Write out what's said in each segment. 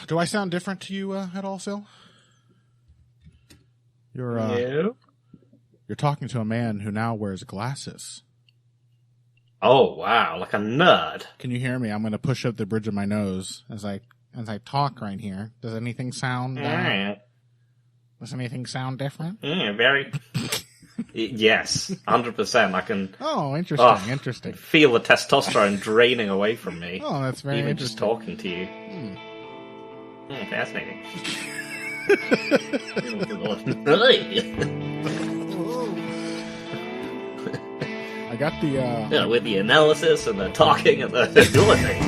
Do I sound different to you at all, Phil? No. You're talking to a man who now wears glasses. Oh, wow, like a nerd. Can you hear me? I'm going to push up the bridge of my nose as I talk right here. Does anything sound does anything sound different? Very. Yes, 100%. I can. Oh, interesting. Feel the testosterone draining away from me. Oh, that's very even interesting. just talking to you. Fascinating. I got the with the analysis and the talking and the doing thing.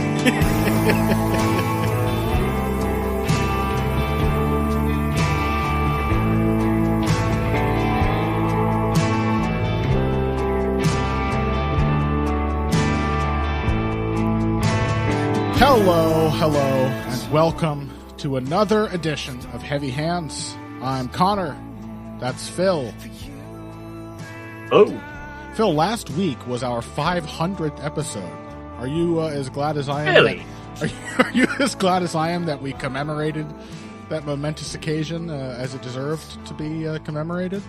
Hello, and welcome to another edition of Heavy Hands. I'm Connor. That's Phil. Oh. Phil, last week was our 500th episode. Are you as glad as I am? Really? Are you as glad as I am that we commemorated that momentous occasion as it deserved to be commemorated?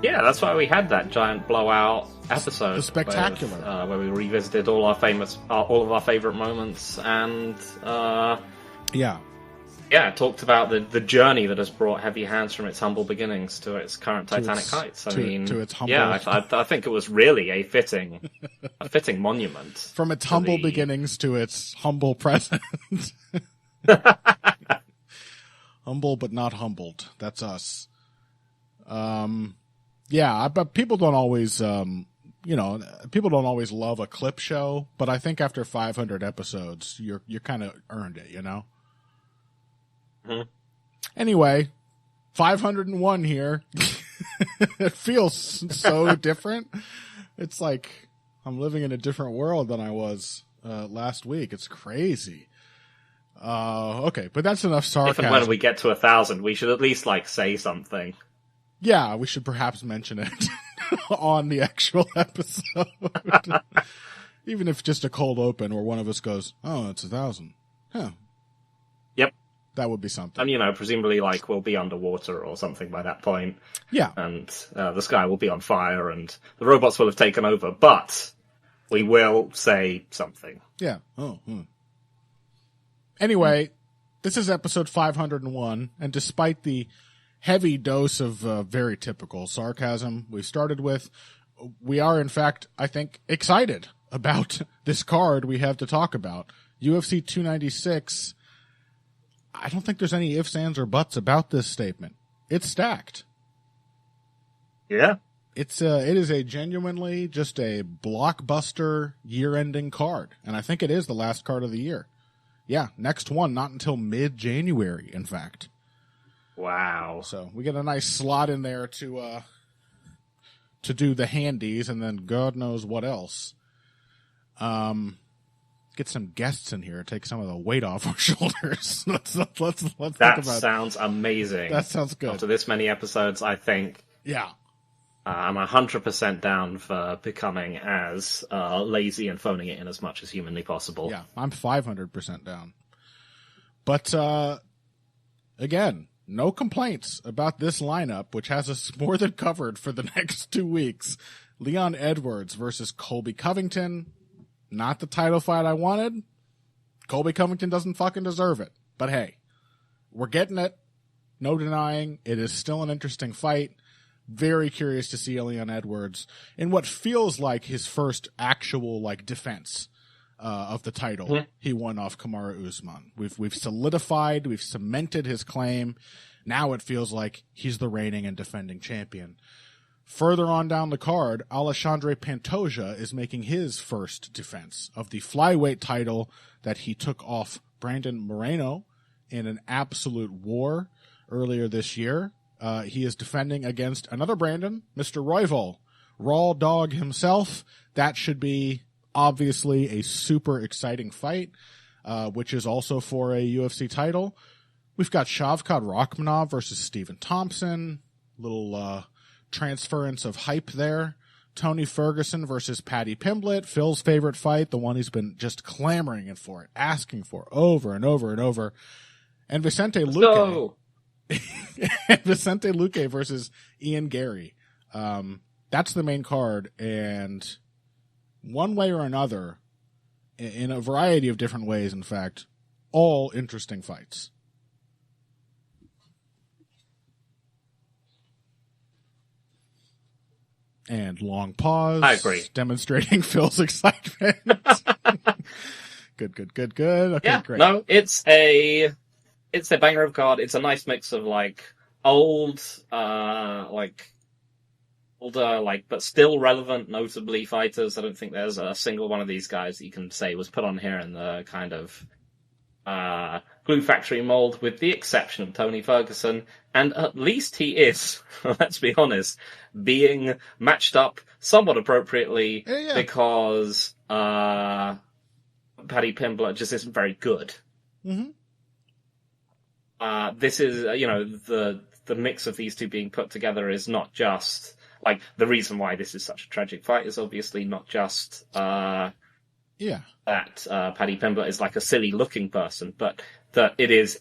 Yeah, that's why we had that giant blowout episode. The spectacular, where we revisited all of our favorite moments, and talked about the journey that has brought Heavy Hands from its humble beginnings to its current titanic heights. To its humble... Yeah, I think it was really a fitting monument. From its humble beginnings to its humble present. Humble but not humbled. That's us. Yeah, but people don't always, people don't always love a clip show, but I think after 500 episodes, you're kind of earned it, you know? Mm-hmm. Anyway, 501 here. It feels so different. It's like I'm living in a different world than I was last week. It's crazy. Okay, but that's enough sarcasm. If and when we get to 1,000, we should at least, say something. Yeah, we should perhaps mention it on the actual episode. Even if just a cold open where one of us goes, oh, it's 1,000. Huh. Yep. That would be something. And, presumably, we'll be underwater or something by that point. Yeah. And the sky will be on fire and the robots will have taken over, but we will say something. Yeah. Anyway, this is episode 501, and despite the heavy dose of very typical sarcasm we started with, we are, in fact, I think, excited about this card we have to talk about. UFC 296. I don't think there's any ifs, ands, or buts about this statement. It's stacked. Yeah. It is a genuinely just a blockbuster year-ending card, and I think it is the last card of the year. Yeah, next one, not until mid-January, in fact. Wow. So we get a nice slot in there to do the handies, and then God knows what else. Get some guests in here, take some of the weight off our shoulders. let's think about that. Sounds amazing. That sounds good. After this many episodes, I think. Yeah. I'm 100% down for becoming as lazy and phoning it in as much as humanly possible. Yeah, I'm 500% down. But again, no complaints about this lineup, which has us more than covered for the next 2 weeks. Leon Edwards versus Colby Covington. Not the title fight I wanted. Colby Covington doesn't fucking deserve it. But hey, we're getting it. No denying. It is still an interesting fight. Very curious to see Leon Edwards in what feels like his first actual defense of the title he won off Kamaru Usman. We've solidified, we've cemented his claim. Now it feels like he's the reigning and defending champion. Further on down the card, Alexandre Pantoja is making his first defense of the flyweight title that he took off Brandon Moreno in an absolute war earlier this year. He is defending against another Brandon, Mr. Royval, Raw Dog himself. That should be obviously a super exciting fight, which is also for a UFC title. We've got Shavkat Rakhmonov versus Stephen Thompson. Little transference of hype there Tony Ferguson versus Paddy Pimblett, Phil's favorite fight, the one he's been just clamoring for it, asking for over and over and over. And Vicente Luque. Vicente Luque versus Ian Garry. That's the main card, and one way or another, in a variety of different ways, in fact, all interesting fights. And long pause. I agree. Demonstrating Phil's excitement. Good. Okay, yeah, great. No, it's a banger of card. It's a nice mix of older, but still relevant, notably fighters. I don't think there's a single one of these guys that you can say was put on here in the kind of glue factory mold, with the exception of Tony Ferguson. And at least he is, let's be honest, being matched up somewhat appropriately because Paddy Pimblett just isn't very good. Mm-hmm. This is, the mix of these two being put together is not just, the reason why this is such a tragic fight is obviously not just that Paddy Pimblett is a silly-looking person, but that it is,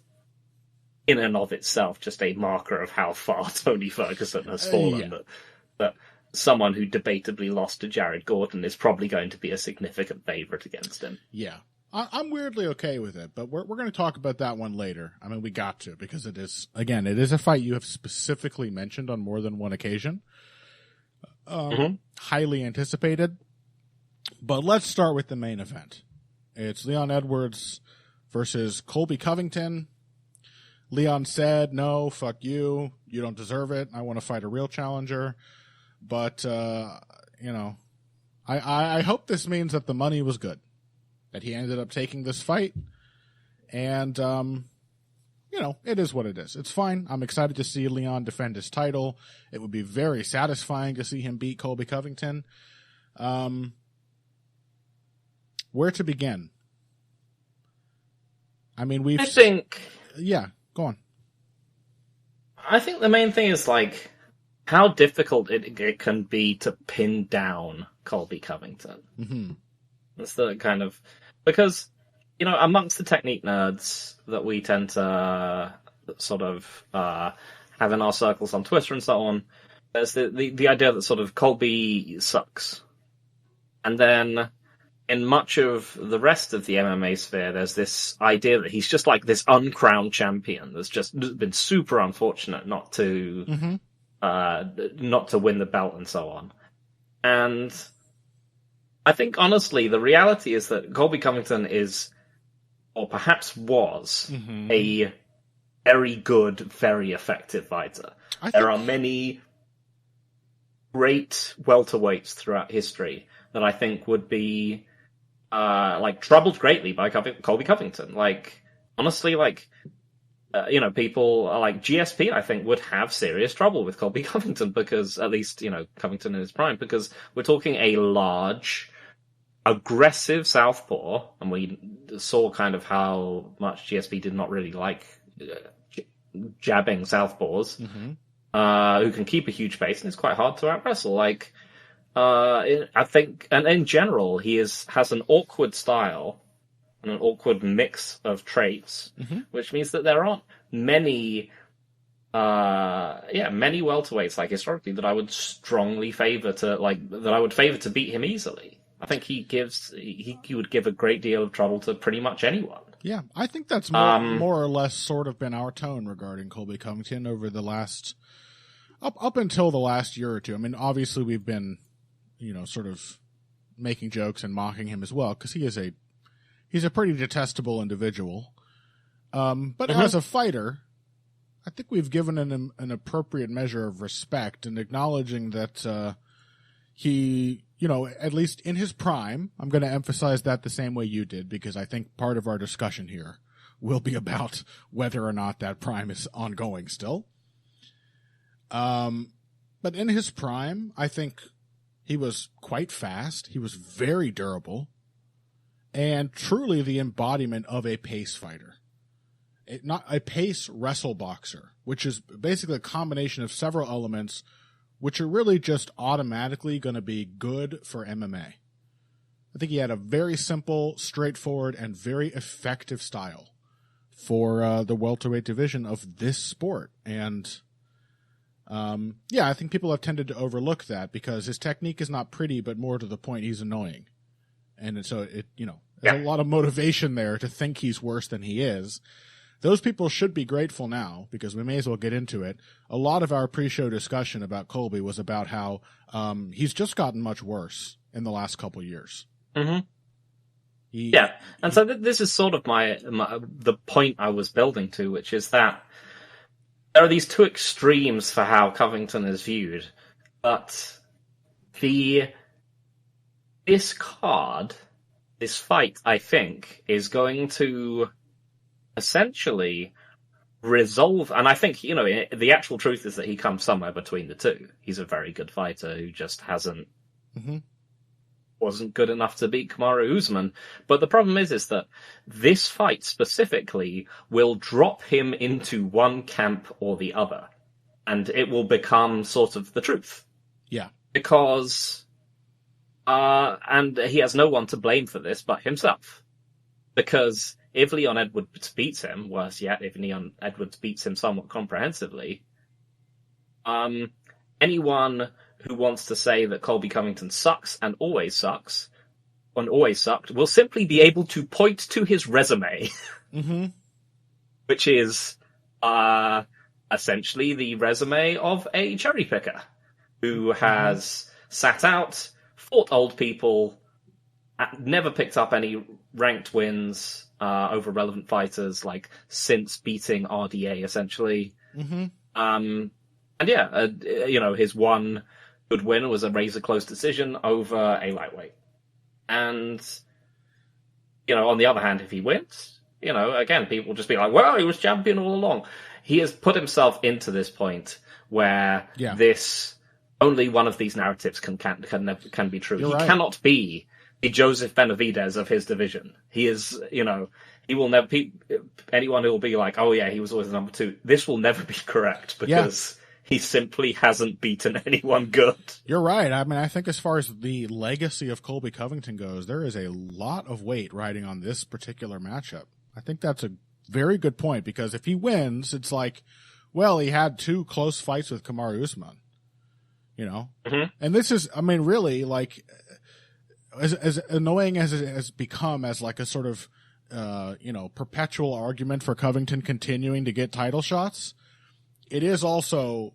in and of itself, just a marker of how far Tony Ferguson has fallen. That someone who debatably lost to Jared Gordon is probably going to be a significant favourite against him. Yeah. I'm weirdly okay with it, but we're going to talk about that one later. I mean, we got to, because it is a fight you have specifically mentioned on more than one occasion. Highly anticipated. But let's start with the main event. It's Leon Edwards versus Colby Covington. Leon said, no, fuck you. You don't deserve it. I want to fight a real challenger. But, I hope this means that the money was good, that he ended up taking this fight. And, it is what it is. It's fine. I'm excited to see Leon defend his title. It would be very satisfying to see him beat Colby Covington. Where to begin? I mean, yeah, go on. I think the main thing is, how difficult it can be to pin down Colby Covington. Mm-hmm. That's the kind of... Because, amongst the technique nerds that we tend to sort of have in our circles on Twitter and so on, there's the idea that sort of Colby sucks. And then in much of the rest of the MMA sphere, there's this idea that he's just this uncrowned champion that's just been super unfortunate not to win the belt and so on. And I think, honestly, the reality is that Colby Covington is, or perhaps was, a very good, very effective fighter. There are many great welterweights throughout history that I think would be troubled greatly by Colby Covington. Honestly, people like GSP, I think, would have serious trouble with Colby Covington, because, at least, Covington in his prime, because we're talking a large, aggressive southpaw, and we saw kind of how much GSP did not really like jabbing southpaws, who can keep a huge pace, and it's quite hard to out-wrestle. I think, and in general, he has an awkward style and an awkward mix of traits, which means that there aren't many welterweights, historically, that I would strongly favor to beat him easily. I think he would give a great deal of trouble to pretty much anyone. Yeah, I think that's more or less sort of been our tone regarding Colby Covington over the last, up until the last year or two. I mean, obviously we've been, sort of making jokes and mocking him as well, because he's a pretty detestable individual. But as a fighter, I think we've given him an appropriate measure of respect, and acknowledging that he, at least in his prime, I'm going to emphasize that the same way you did, because I think part of our discussion here will be about whether or not that prime is ongoing still. But in his prime, I think he was quite fast. He was very durable, and truly the embodiment of a pace fighter. Not a pace wrestle boxer, which is basically a combination of several elements which are really just automatically going to be good for MMA. I think he had a very simple, straightforward, and very effective style for the welterweight division of this sport. And I think people have tended to overlook that because his technique is not pretty, but more to the point, he's annoying. And so there's a lot of motivation there to think he's worse than he is. Those people should be grateful now because we may as well get into it. A lot of our pre-show discussion about Colby was about how he's just gotten much worse in the last couple years. Mm-hmm. And so this is sort of the point I was building to, which is that there are these two extremes for how Covington is viewed, but this fight, I think, is going to essentially resolve, and I think, the actual truth is that he comes somewhere between the two. He's a very good fighter who just wasn't good enough to beat Kamaru Usman. But the problem is that this fight specifically will drop him into one camp or the other, and it will become sort of the truth. Yeah. Because, and he has no one to blame for this but himself. Because if Leon Edwards beats him, worse yet, if Leon Edwards beats him somewhat comprehensively, anyone who wants to say that Colby Covington sucks and always sucked will simply be able to point to his resume, which is essentially the resume of a cherry picker who has sat out, fought old people, never picked up any ranked wins over relevant fighters, like since beating RDA essentially. His one good win was a razor close decision over a lightweight. And on the other hand, if he wins, again, people will just be like, well, he was champion all along. He has put himself into this point where only one of these narratives can be true. You're right. Cannot be the Joseph Benavidez of his division. He is, he will never be anyone who will be like, oh yeah, he was always the number two. This will never be correct because he simply hasn't beaten anyone good. You're right. I mean, I think as far as the legacy of Colby Covington goes, there is a lot of weight riding on this particular matchup. I think that's a very good point because if he wins, it's like, well, he had two close fights with Kamaru Usman, And this is, I mean, really, like, as annoying as it has become as like a sort of, perpetual argument for Covington continuing to get title shots, it is also,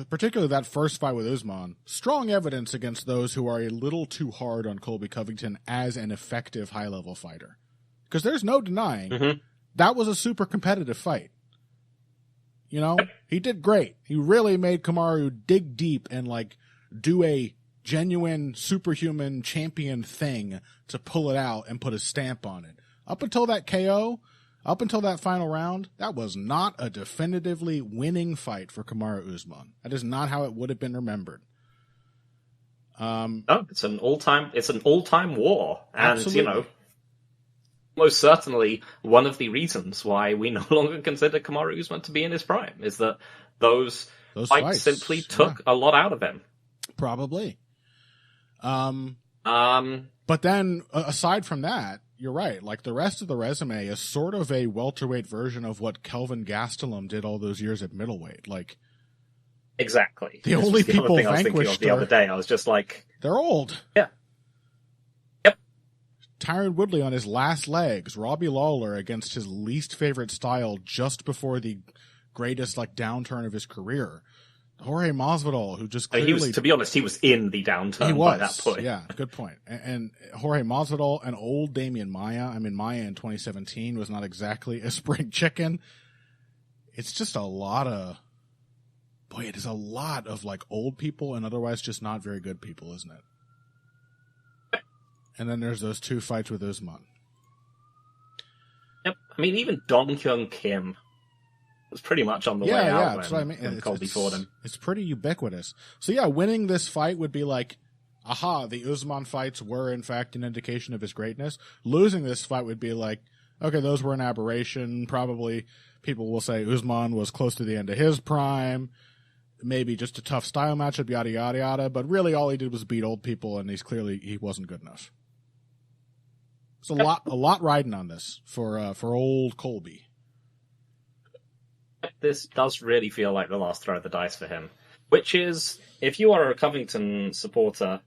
particularly that first fight with Usman, strong evidence against those who are a little too hard on Colby Covington as an effective high-level fighter. Because there's no denying that was a super competitive fight. He did great. He really made Kamaru dig deep and like do a genuine superhuman champion thing to pull it out and put a stamp on it. Up until that KO, up until that final round, that was not a definitively winning fight for Kamaru Usman. That is not how it would have been remembered. No, it's an all-time war. And, absolutely. Most certainly one of the reasons why we no longer consider Kamaru Usman to be in his prime is that those fights simply took a lot out of him. Probably. But then, aside from that, you're right. Like, the rest of the resume is sort of a welterweight version of what Kelvin Gastelum did all those years at middleweight. Like, exactly. The only people I was thinking of the other day. I was just like, they're old. Yeah. Yep. Tyron Woodley on his last legs. Robbie Lawler against his least favorite style just before the greatest downturn of his career. Jorge Masvidal, who just clearly... to be honest, he was in the downturn by that point. Yeah, good point. And Jorge Masvidal and old Damian Maia. I mean, Maia in 2017 was not exactly a spring chicken. It's just a lot of... Boy, it is a lot of old people and otherwise just not very good people, isn't it? And then there's those two fights with Usman. Yep. I mean, even Dong Hyun Kim was pretty much on the way out that's what I mean. When Colby fought him. It's pretty ubiquitous. So yeah, winning this fight would be like, aha, the Usman fights were in fact an indication of his greatness. Losing this fight would be like, okay, those were an aberration. Probably people will say Usman was close to the end of his prime. maybe just a tough style matchup, yada, yada, yada. But really all he did was beat old people, and he wasn't good enough. It's a lot riding on this for old Colby. This does really feel like the last throw of the dice for him, which is, if you are a Covington supporter,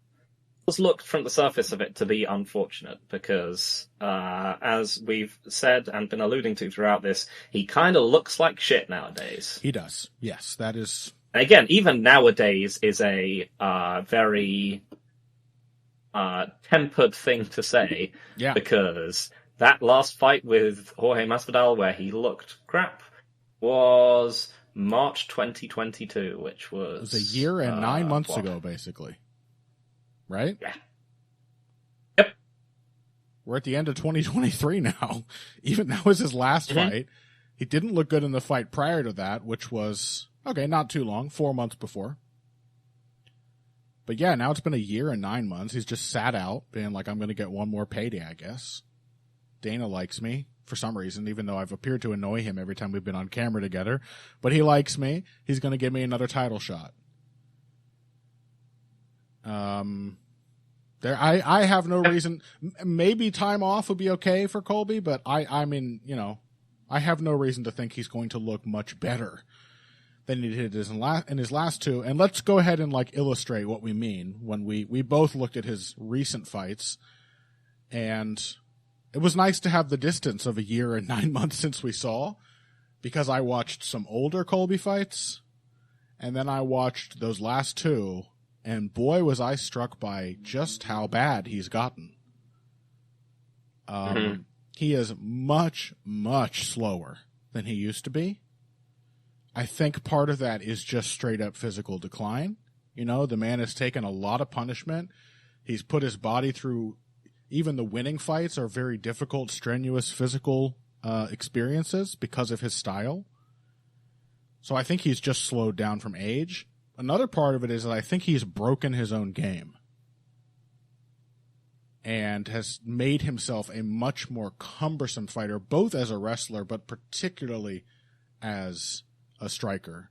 does look from the surface of it to be unfortunate because, as we've said and been alluding to throughout this, he kind of looks like shit nowadays. He does. Yes, that is. Again, even nowadays is a very tempered thing to say, because that last fight with Jorge Masvidal, where he looked crap, was March 2022, which was... It was a year and 9 months ago, basically. Right? Yeah. Yep. We're at the end of 2023 now. Even that was his last fight. He didn't look good in the fight prior to that, which was, not too long, 4 months before. But yeah, now it's been a year and 9 months. He's just sat out, being like, I'm going to get one more payday, I guess. Dana likes me for some reason, even though I've appeared to annoy him every time we've been on camera together. But he likes me. He's going to give me another title shot. I have no reason. Maybe time off would be okay for Colby, but I mean, I have no reason to think he's going to look much better than he did in his last two. And let's go ahead and illustrate what we mean when we both looked at his recent fights, and it was nice to have the distance of a year and 9 months since we saw, because I watched some older Colby fights, and then I watched those last two, and boy was I struck by just how bad he's gotten. He is much, much slower than he used to be. I think part of that is just straight up physical decline. The man has taken a lot of punishment. He's put his body through, even the winning fights are very difficult, strenuous physical experiences because of his style. So I think he's just slowed down from age. Another part of it is that I think he's broken his own game and has made himself a much more cumbersome fighter, both as a wrestler, but particularly as a striker.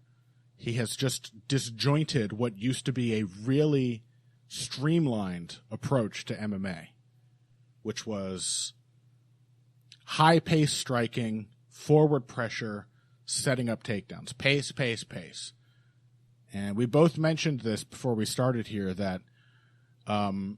He has just disjointed what used to be a really streamlined approach to MMA, which was high-pace striking, forward pressure, setting up takedowns, pace, pace, pace. And we both mentioned this before we started here that, and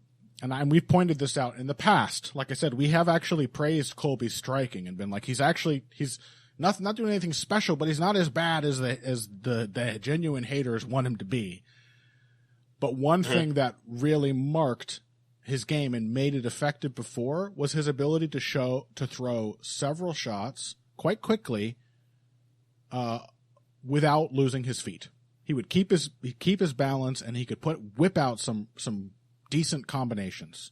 we've pointed this out in the past. Like I said, we have actually praised Colby's striking and been like, he's not doing anything special, but he's not as bad as the genuine haters want him to be. But one thing that really marked his game and made it effective before was his ability to throw several shots quite quickly, without losing his feet. He would keep his balance, and he could whip out some decent combinations.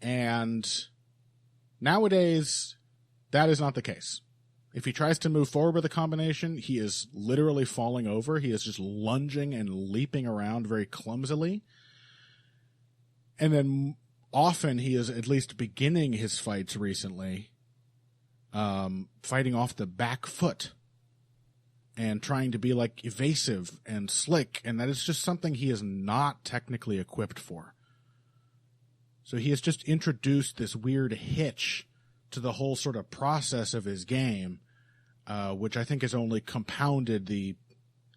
And nowadays, that is not the case. If he tries to move forward with a combination, he is literally falling over. He is just lunging and leaping around very clumsily. And then often he is at least beginning his fights recently, fighting off the back foot and trying to be evasive and slick. And that is just something he is not technically equipped for. So he has just introduced this weird hitch to the whole sort of process of his game, which I think has only compounded the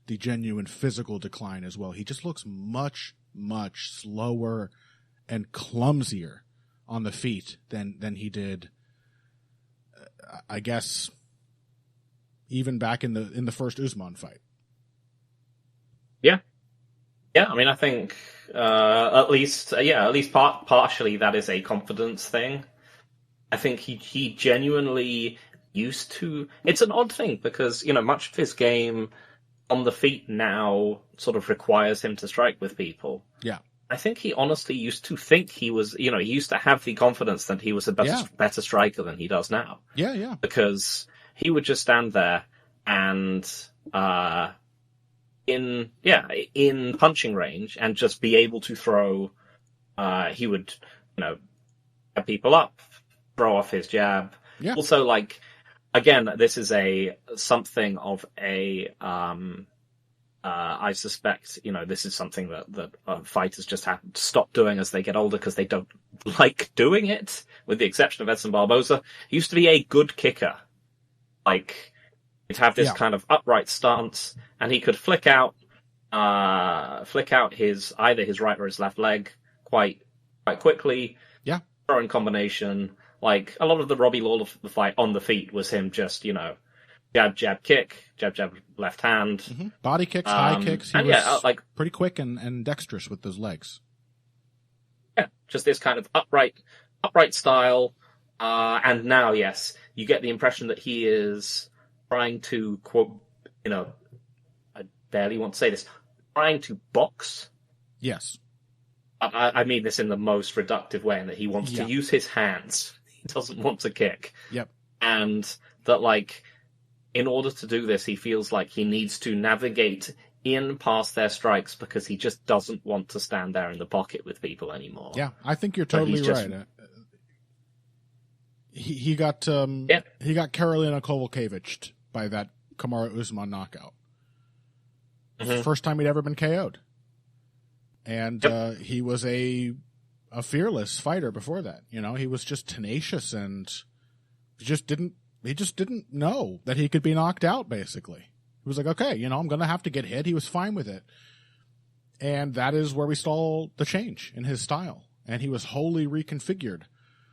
genuine physical decline as well. He just looks much, much slower and clumsier on the feet than he did, I guess, even back in the first Usman fight. Yeah. I mean, I think at least partially that is a confidence thing. I think he genuinely used to. It's an odd thing because much of his game on the feet now sort of requires him to strike with people. Yeah. I think he honestly used to think he was, he used to have the confidence that he was a better striker than he does now. Yeah. Because he would just stand there and in punching range and just be able to throw. He would, have people up, throw off his jab. Yeah. Also, again, this is something of a I suspect, this is something that fighters just have to stop doing as they get older because they don't like doing it, with the exception of Edson Barboza. He used to be a good kicker. Like, he'd have this kind of upright stance, and he could flick out either his right or his left leg quite quickly. Yeah. Throw in combination. Like, a lot of the Robbie Lawler fight on the feet was him just, jab, jab, kick, jab, jab, left hand. Mm-hmm. Body kicks, high kicks. He was pretty quick and dexterous with those legs. Yeah, just this kind of upright style. And now, yes, you get the impression that he is trying to, quote, I barely want to say this, trying to box. Yes. I mean this in the most reductive way, in that he wants to use his hands. He doesn't want to kick. Yep. And that, in order to do this, he feels like he needs to navigate in past their strikes because he just doesn't want to stand there in the pocket with people anymore. Yeah, I think you're totally right. He got Karolina Kowalkiewicz by that Kamaru Usman knockout. Mm-hmm. The first time he'd ever been KO'd. And he was a fearless fighter before that. He was just tenacious and he just didn't know that he could be knocked out, basically. He was like, okay, I'm going to have to get hit. He was fine with it. And that is where we saw the change in his style. And he was wholly reconfigured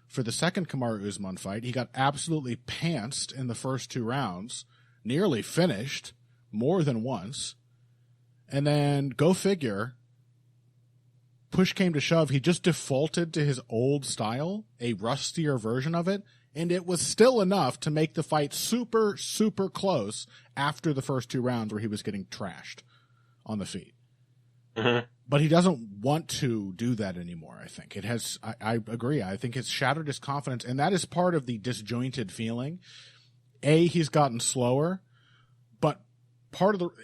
for the second Kamaru Usman fight. He got absolutely pantsed in the first 2 rounds, nearly finished more than once. And then, go figure, push came to shove, he just defaulted to his old style, a rustier version of it, and it was still enough to make the fight super, super close after the first 2 rounds where he was getting trashed on the feet. Mm-hmm. But he doesn't want to do that anymore, I think. I agree. I think it's shattered his confidence, and that is part of the disjointed feeling. He's gotten slower, but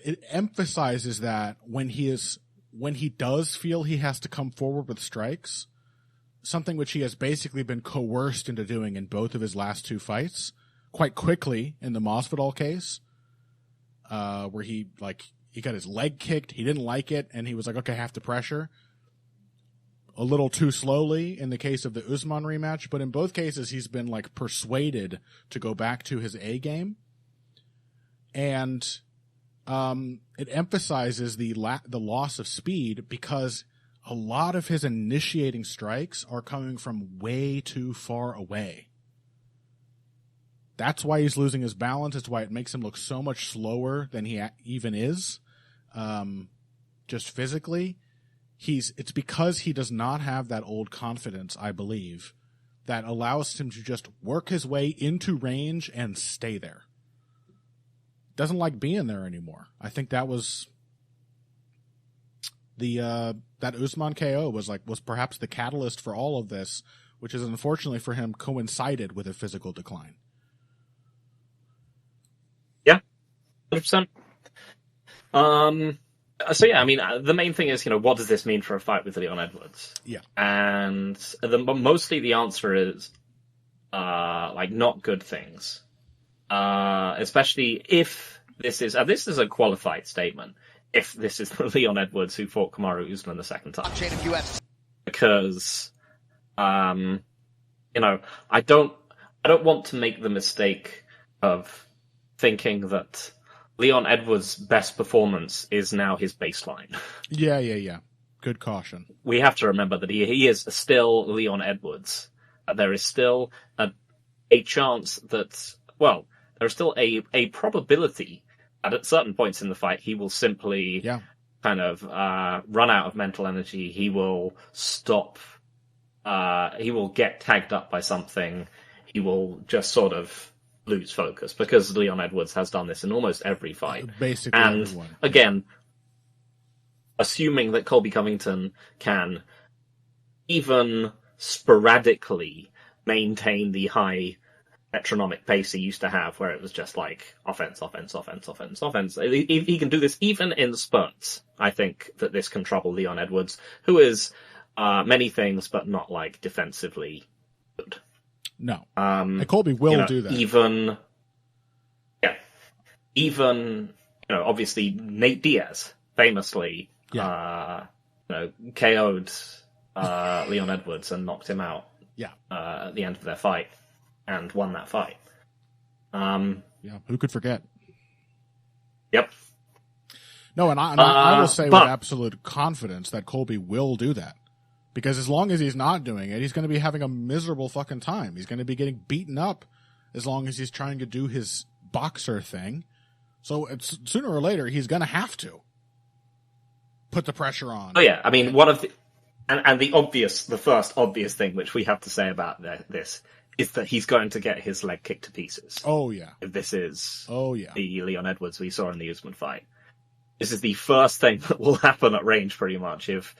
it emphasizes that when he does feel he has to come forward with strikes, something which he has basically been coerced into doing in both of his last 2 fights, quite quickly in the Masvidal case, where he got his leg kicked, he didn't like it, and he was like, okay, I have to pressure. A little too slowly in the case of the Usman rematch, but in both cases he's been persuaded to go back to his A game. And it emphasizes the loss of speed because a lot of his initiating strikes are coming from way too far away. That's why he's losing his balance. It's why it makes him look so much slower than he even is. Just physically, it's because he does not have that old confidence, I believe, that allows him to just work his way into range and stay there. Doesn't like being there anymore. I think that was that Usman KO was perhaps the catalyst for all of this, which is unfortunately for him coincided with a physical decline. Yeah, 100%. So yeah, I mean, the main thing is, what does this mean for a fight with Leon Edwards? Yeah, and mostly the answer is not good things. Especially if this is a qualified statement, if this is Leon Edwards who fought Kamaru Usman the second time. Because, I don't want to make the mistake of thinking that Leon Edwards' best performance is now his baseline. Yeah. Good caution. We have to remember that he is still Leon Edwards. There is still a chance that, there's still a probability that at certain points in the fight he will simply kind of run out of mental energy. He will stop. He will get tagged up by something. He will just sort of lose focus, because Leon Edwards has done this in almost every fight. Basically, and everyone. Again, assuming that Colby Covington can even sporadically maintain the high metronomic pace he used to have, where it was just offense. He can do this even in spurts. I think that this can trouble Leon Edwards, who is many things, but not defensively good. No. And Colby will do that. Even obviously Nate Diaz famously, KO'd Leon Edwards and knocked him out. Yeah. At the end of their fight, and won that fight. Who could forget? Yep. No, and I will say with absolute confidence that Colby will do that. Because as long as he's not doing it, he's going to be having a miserable fucking time. He's going to be getting beaten up as long as he's trying to do his boxer thing. So sooner or later, he's going to have to put the pressure on. Oh, yeah. I mean, one of the... And the first obvious thing which we have to say about this is that he's going to get his leg kicked to pieces. Oh, yeah. If this is the Leon Edwards we saw in the Usman fight. This is the first thing that will happen at range, pretty much. If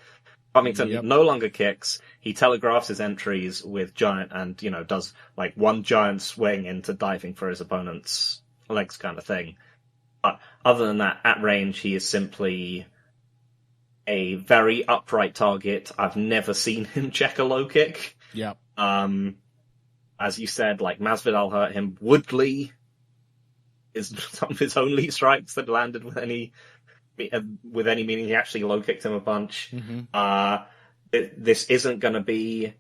Covington no longer kicks, he telegraphs his entries with giant and, does like one giant swing into diving for his opponent's legs kind of thing. But other than that, at range, he is simply a very upright target. I've never seen him check a low kick. Yeah. As you said, like Masvidal hurt him. Woodley is some of his only strikes that landed with any meaning. He actually low kicked him a bunch. Mm-hmm. This isn't going to be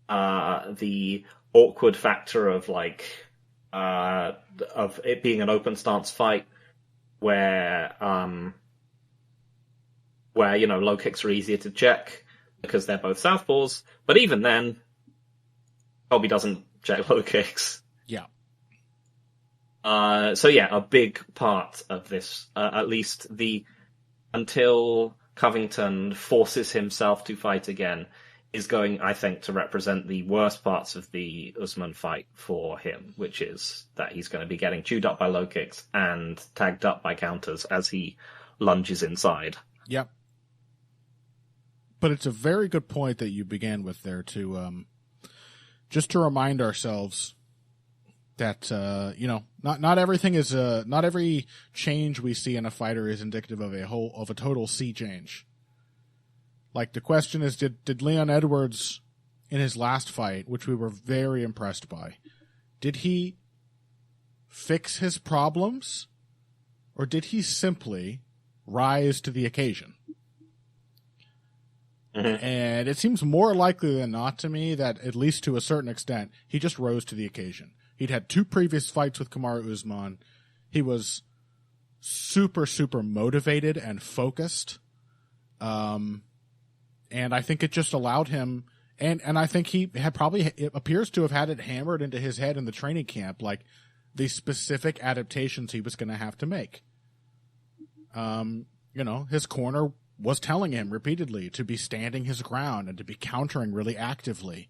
the awkward factor of of it being an open stance fight where low kicks are easier to check because they're both southpaws. But even then, Colby doesn't check low kicks. Yeah. A big part of this, at least until Covington forces himself to fight again, is going, I think, to represent the worst parts of the Usman fight for him, which is that he's going to be getting chewed up by low kicks and tagged up by counters as he lunges inside. Yep. But it's a very good point that you began with there to just to remind ourselves that not everything is not every change we see in a fighter is indicative of a total sea change. Like the question is, did Leon Edwards in his last fight, which we were very impressed by, did he fix his problems, or did he simply rise to the occasion? Mm-hmm. And it seems more likely than not to me that, at least to a certain extent, he just rose to the occasion. He'd had 2 previous fights with Kamaru Usman. He was super, super motivated and focused. And I think it just allowed him, and I think he had it appears to have had it hammered into his head in the training camp, like the specific adaptations he was going to have to make. His corner was telling him repeatedly to be standing his ground and to be countering really actively,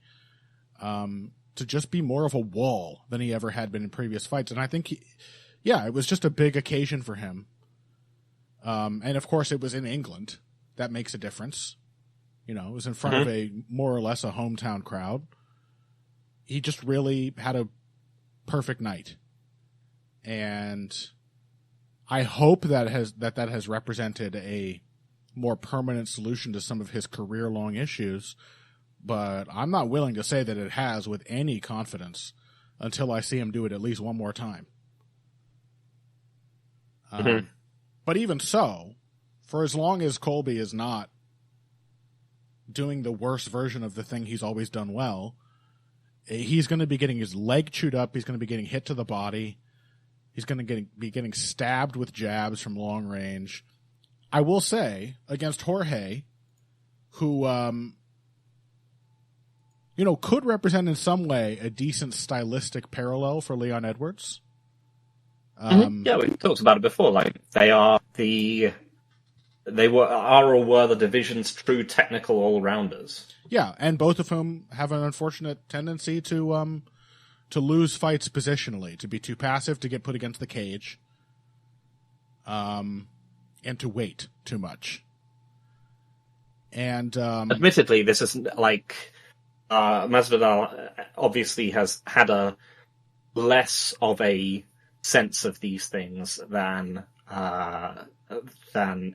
to just be more of a wall than he ever had been in previous fights. And I think it was just a big occasion for him. And of course it was in England. That makes a difference. It was in front of a more or less a hometown crowd. He just really had a perfect night. And I hope that has represented a more permanent solution to some of his career-long issues, but I'm not willing to say that it has with any confidence until I see him do it at least one more time. But even so, for as long as Colby is not doing the worst version of the thing he's always done well, he's going to be getting his leg chewed up, he's going to be getting hit to the body, he's going to be getting stabbed with jabs from long range. I will say, against Jorge, who, could represent in some way a decent stylistic parallel for Leon Edwards. Yeah, we talked about it before. Like, are or were the division's true technical all-rounders. Yeah, and both of whom have an unfortunate tendency to lose fights positionally, to be too passive, to get put against the cage. And to wait too much. And admittedly, this isn't like Masvidal obviously has had a less of a sense of these things than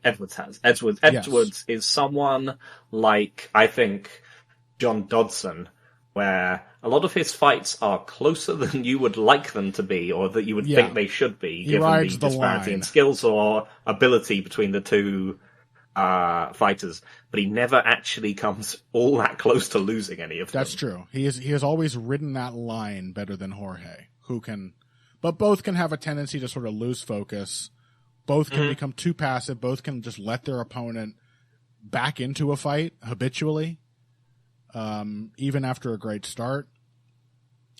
Edwards has. Edwards is someone like, I think, John Dodson, where a lot of his fights are closer than you would like them to be, or that you would think they should be, given the disparity in skills or ability between the two fighters. But he never actually comes all that close to losing any of them. That's true. He has always ridden that line better than Jorge, but both can have a tendency to sort of lose focus. Both can become too passive. Both can just let their opponent back into a fight habitually, even after a great start.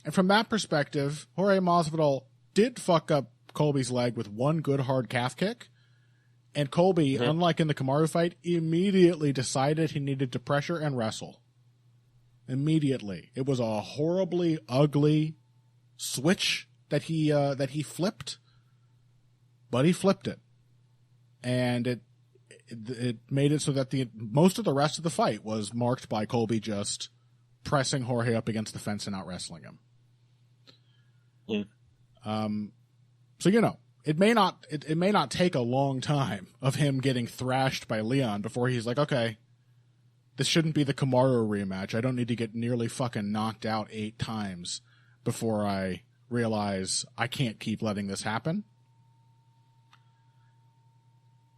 And from that perspective, Jorge Masvidal did fuck up Colby's leg with one good hard calf kick. And Colby, unlike in the Kamaru fight, immediately decided he needed to pressure and wrestle. Immediately. It was a horribly ugly switch that he flipped, but he flipped it. And it made it so that most of the rest of the fight was marked by Colby just pressing Jorge up against the fence and out wrestling him. So it may not take a long time of him getting thrashed by Leon before he's like, okay, this shouldn't be the Kamaru rematch. I don't need to get nearly fucking knocked out 8 times before I realize I can't keep letting this happen.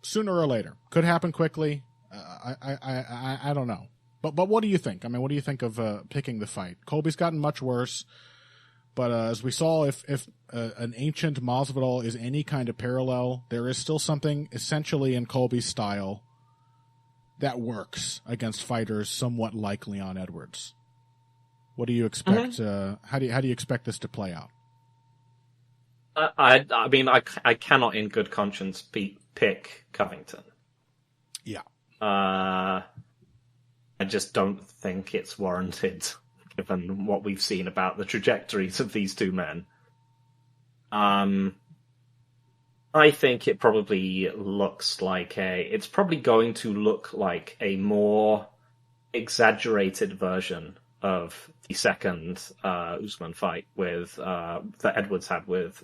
Sooner or later. Could happen quickly. I don't know. But what do you think? I mean, what do you think of picking the fight? Colby's gotten much worse. But as we saw, if an ancient Masvidal is any kind of parallel, there is still something essentially in Colby's style that works against fighters somewhat like Leon Edwards. What do you expect? How do you expect this to play out? I mean, I cannot in good conscience pick Covington. Yeah. I just don't think it's warranted, given what we've seen about the trajectories of these two men. I think it probably looks like it's probably going to look like a more exaggerated version of the second Usman fight that Edwards had with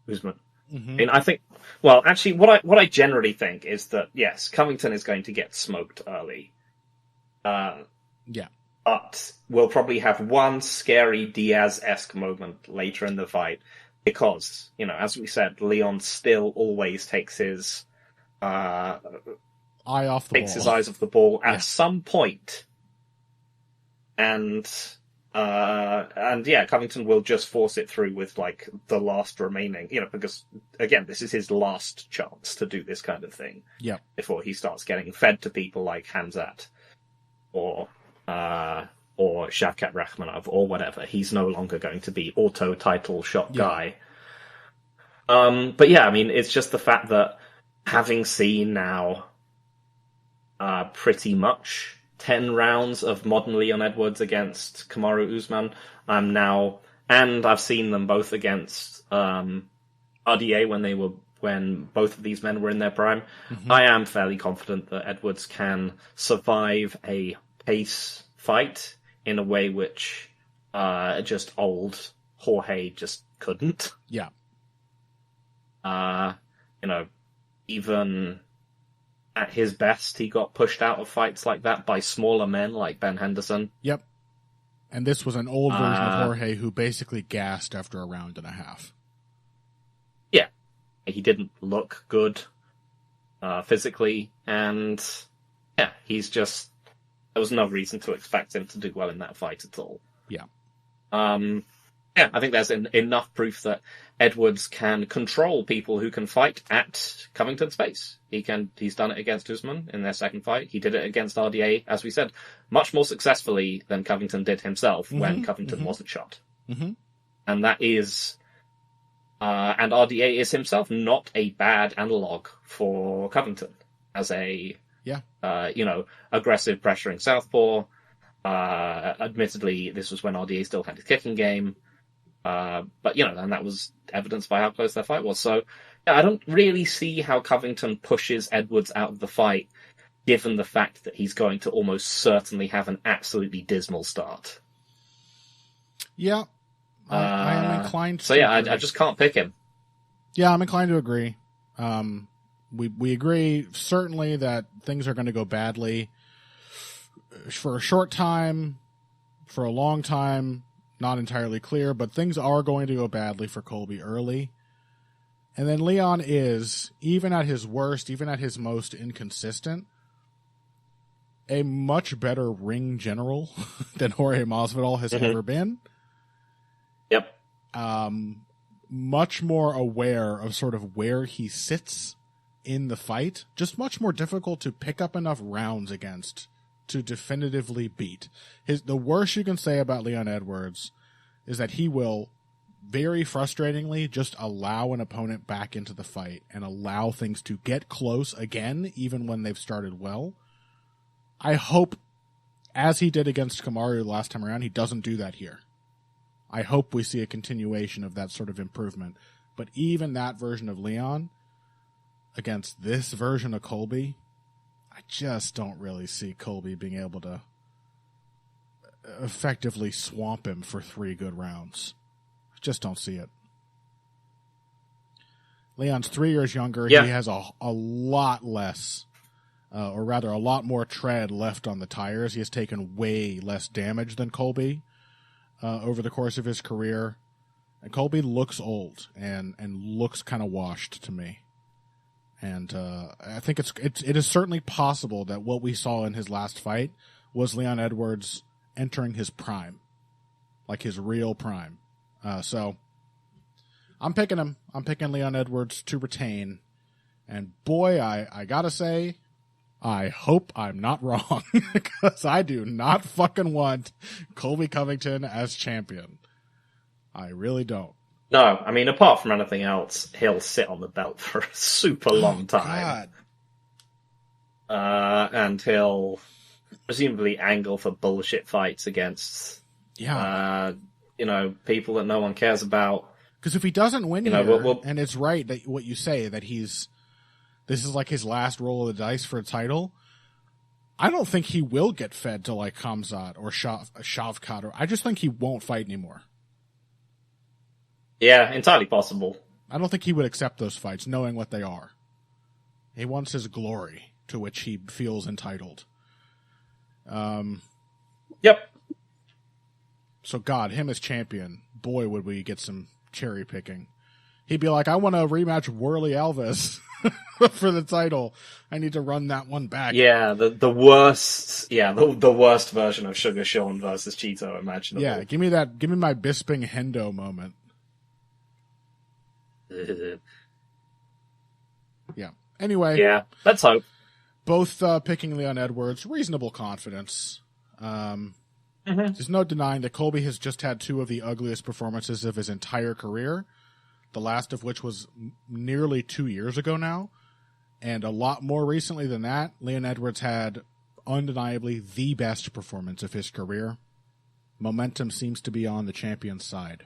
Usman. I mean, I think, well, actually, what I generally think is that, yes, Covington is going to get smoked early. Yeah. But we'll probably have one scary Diaz-esque moment later in the fight because, as we said, Leon still always takes his eye off the ball. Takes his eyes off the ball at some point. And Covington will just force it through with like the last remaining, because again, this is his last chance to do this kind of thing. Yeah. Before he starts getting fed to people like Hamzat or Shavkat Rakhmonov or whatever. He's no longer going to be auto title shot guy. But yeah, I mean, it's just the fact that having seen now pretty much 10 rounds of modern Leon Edwards against Kamaru Usman, and I've seen them both against RDA when both of these men were in their prime. I am fairly confident that Edwards can survive a pace fight in a way which just old Jorge just couldn't. Yeah. Even at his best, he got pushed out of fights like that by smaller men like Ben Henderson. Yep. And this was an old version of Jorge who basically gassed after a round and a half. Yeah. He didn't look good physically, and yeah, there was no reason to expect him to do well in that fight at all. Yeah. I think there's enough proof that Edwards can control people who can fight at Covington's pace. He's done it against Usman in their second fight. He did it against RDA, as we said, much more successfully than Covington did himself when Covington wasn't shot. And that is, and RDA is himself not a bad analog for Covington as a, aggressive pressuring southpaw. Admittedly, this was when RDA still had his kicking game. But, and that was evidenced by how close their fight was. So, I don't really see how Covington pushes Edwards out of the fight, given the fact that he's going to almost certainly have an absolutely dismal start. Yeah. I am inclined to... So, I just can't pick him. Yeah, I'm inclined to agree. We agree, certainly, that things are going to go badly for a short time. for a long time, not entirely clear, but things are going to go badly for Colby early. And then Leon is, even at his worst, even at his most inconsistent, a much better ring general than Jorge Masvidal has ever been. Yep. Much more aware of sort of where he sits in the fight. Just much more difficult to pick up enough rounds against to definitively beat. The worst you can say about Leon Edwards is that he will very frustratingly just allow an opponent back into the fight and allow things to get close again, even when they've started well. I hope, as he did against Kamaru last time around, he doesn't do that here. I hope we see a continuation of that sort of improvement. But even that version of Leon against this version of Colby, I just don't really see Colby being able to effectively swamp him for 3 good rounds. Just don't see it. Leon's 3 years younger. Yeah. He has a lot less, or rather a lot more tread left on the tires. He has taken way less damage than Colby over the course of his career. And Colby looks old and looks kind of washed to me. And I think it is certainly possible that what we saw in his last fight was Leon Edwards entering his prime, like his real prime. So I'm picking him. I'm picking Leon Edwards to retain. And boy, I gotta say, I hope I'm not wrong, because I do not fucking want Colby Covington as champion. I really don't. No, I mean, apart from anything else, he'll sit on the belt for a super long time. And he'll presumably angle for bullshit fights against, people that no one cares about. Because if he doesn't win here, and it's right that what you say, that this is like his last roll of the dice for a title, I don't think he will get fed to like Khamzat or Shavkat. I just think he won't fight anymore. Yeah, entirely possible. I don't think he would accept those fights, knowing what they are. He wants his glory, to which he feels entitled. Yep. So, God, him as champion, boy, would we get some cherry picking. He'd be like, I want to rematch Worley Alves for the title. I need to run that one back. Yeah, the worst. Yeah, the worst version of Sugar Sean versus Cheeto imaginable. Yeah, give me my Bisping Hendo moment. Yeah. Anyway. Yeah, let's hope. Both picking Leon Edwards, reasonable confidence. There's no denying that Colby has just had 2 of the ugliest performances of his entire career, the last of which was nearly 2 years ago now. And a lot more recently than that, Leon Edwards had undeniably the best performance of his career. Momentum seems to be on the champion's side.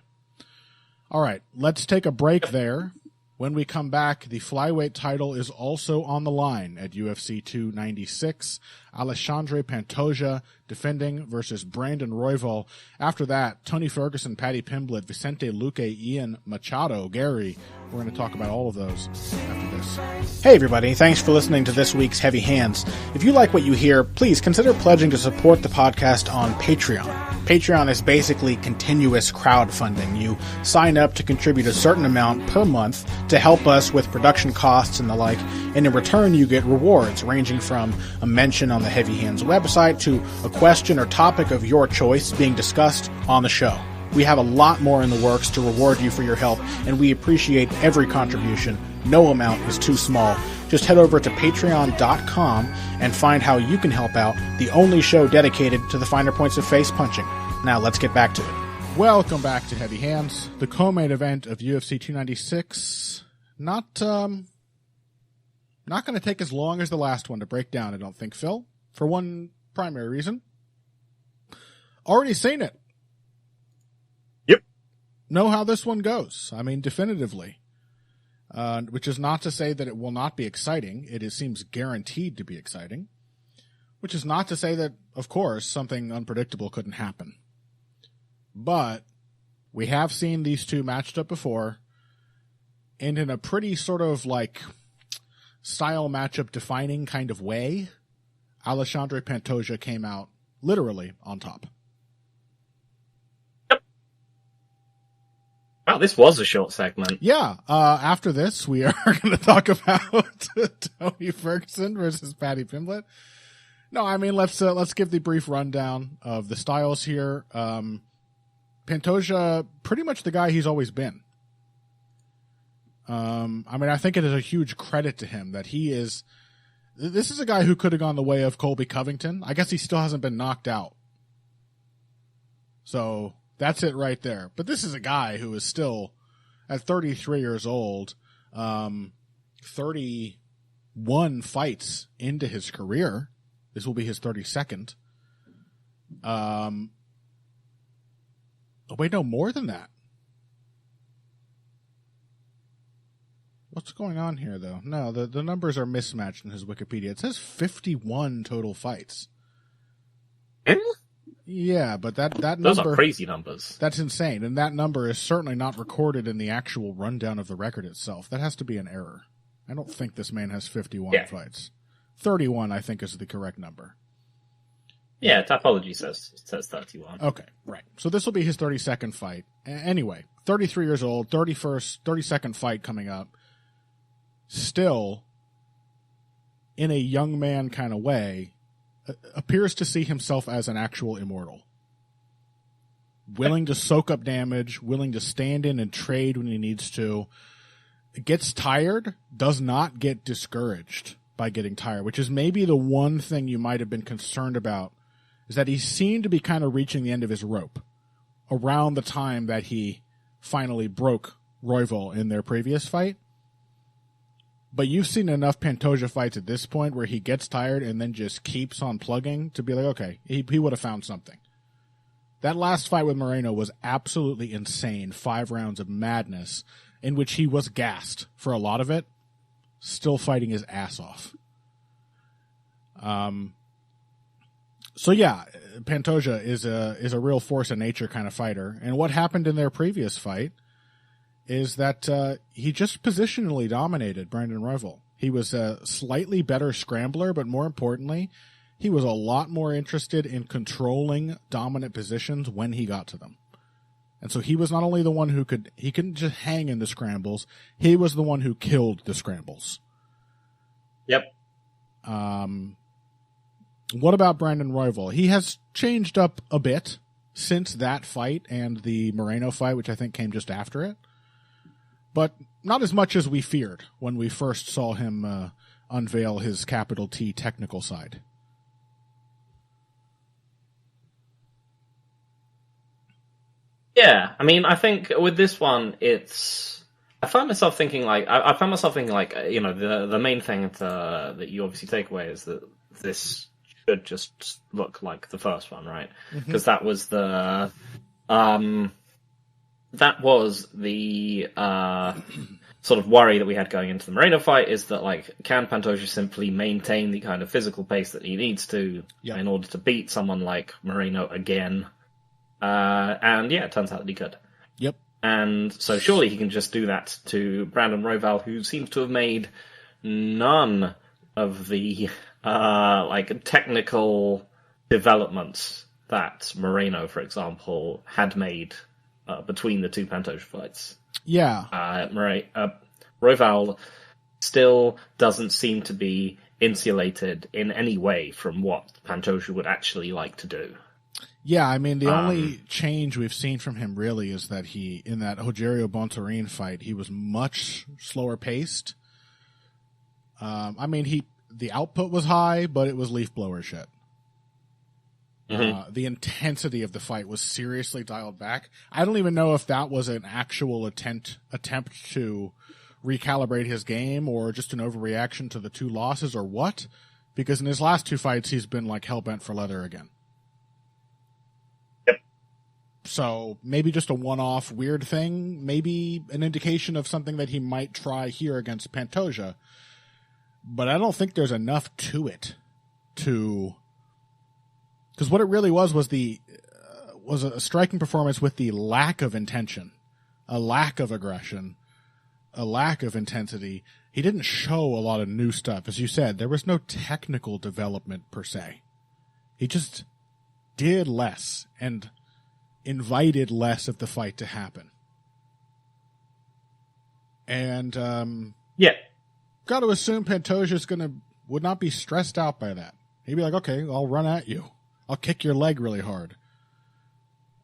All right, let's take a break there. When we come back, the flyweight title is also on the line at UFC 296. Alexandre Pantoja defending versus Brandon Royval. After that, Tony Ferguson, Paddy Pimblett, Vicente Luque, Ian Machado, Garry. We're going to talk about all of those after this. Hey everybody, thanks for listening to this week's Heavy Hands. If you like what you hear, please consider pledging to support the podcast on Patreon. Patreon is basically continuous crowdfunding. You sign up to contribute a certain amount per month to help us with production costs and the like, and in return you get rewards ranging from a mention on the Heavy Hands website to a question or topic of your choice being discussed on the show. We have a lot more in the works to reward you for your help, and we appreciate every contribution. No amount is too small. Just head over to patreon.com and find how you can help out, the only show dedicated to the finer points of face punching. Now let's get back to it. Welcome back to Heavy Hands, the co-main event of UFC 296. Not going to take as long as the last one to break down, I don't think, Phil, for one primary reason. Already seen it. Yep. Know how this one goes. I mean, definitively. Which is not to say that it will not be exciting. It seems guaranteed to be exciting. Which is not to say that, of course, something unpredictable couldn't happen. But we have seen these two matched up before, and in a pretty sort of like style matchup defining kind of way, Alexandre Pantoja came out literally on top. Wow, this was a short segment. Yeah. After this, we are going to talk about Tony Ferguson versus Paddy Pimblett. No, I mean, let's give the brief rundown of the styles here. Pantoja, pretty much the guy he's always been. I mean, I think it is a huge credit to him that this is a guy who could have gone the way of Colby Covington. I guess he still hasn't been knocked out. So that's it right there. But this is a guy who is still, at 33 years old, 31 fights into his career. This will be his 32nd. Oh, wait, no, more than that. What's going on here, though? No, the numbers are mismatched in his Wikipedia. It says 51 total fights. Yeah, but that number... Those are crazy numbers. That's insane, and that number is certainly not recorded in the actual rundown of the record itself. That has to be an error. I don't think this man has 51 fights. 31, I think, is the correct number. Yeah, Typology says 31. Okay, right. So this will be his 32nd fight. Anyway, 33 years old, 32nd fight coming up. Still, in a young man kind of way, appears to see himself as an actual immortal. Willing to soak up damage, willing to stand in and trade when he needs to. Gets tired, does not get discouraged by getting tired, which is maybe the one thing you might have been concerned about, is that he seemed to be kind of reaching the end of his rope around the time that he finally broke Royval in their previous fight. But you've seen enough Pantoja fights at this point where he gets tired and then just keeps on plugging to be like, okay, he would have found something. That last fight with Moreno was absolutely insane. 5 rounds of madness in which he was gassed for a lot of it, still fighting his ass off. So yeah, Pantoja is a real force of nature kind of fighter. And what happened in their previous fight is that he just positionally dominated Brandon Royval. He was a slightly better scrambler, but more importantly, he was a lot more interested in controlling dominant positions when he got to them. And so he was not only the one who couldn't just hang in the scrambles, he was the one who killed the scrambles. Yep. What about Brandon Royval? He has changed up a bit since that fight and the Moreno fight, which I think came just after it. But not as much as we feared when we first saw him unveil his capital T technical side. Yeah, I mean, I think with this one, I found myself thinking like, you know, the main thing that you obviously take away is that this should just look like the first one, right? Because that was the sort of worry that we had going into the Moreno fight, is that, like, can Pantoja simply maintain the kind of physical pace that he needs to in order to beat someone like Moreno again? And yeah, it turns out that he could. Yep. And so surely he can just do that to Brandon Royval, who seems to have made none of the like technical developments that Moreno, for example, had made between the two Pantoja fights. Yeah. Royval still doesn't seem to be insulated in any way from what Pantoja would actually like to do. Yeah, I mean, the only change we've seen from him really is that in that Rogerio Bontorin fight, he was much slower paced. I mean, the output was high, but it was leaf blower shit. The intensity of the fight was seriously dialed back. I don't even know if that was an actual attempt to recalibrate his game or just an overreaction to the 2 losses or what, because in his last 2 fights, he's been like hell-bent for leather again. So maybe just a one-off weird thing, maybe an indication of something that he might try here against Pantoja. But I don't think there's enough to it because what it really was a striking performance with the lack of intention, a lack of aggression, a lack of intensity. He didn't show a lot of new stuff. As you said, there was no technical development per se. He just did less and invited less of the fight to happen. And got to assume Pantoja would not be stressed out by that. He'd be like, okay, I'll run at you. I'll kick your leg really hard.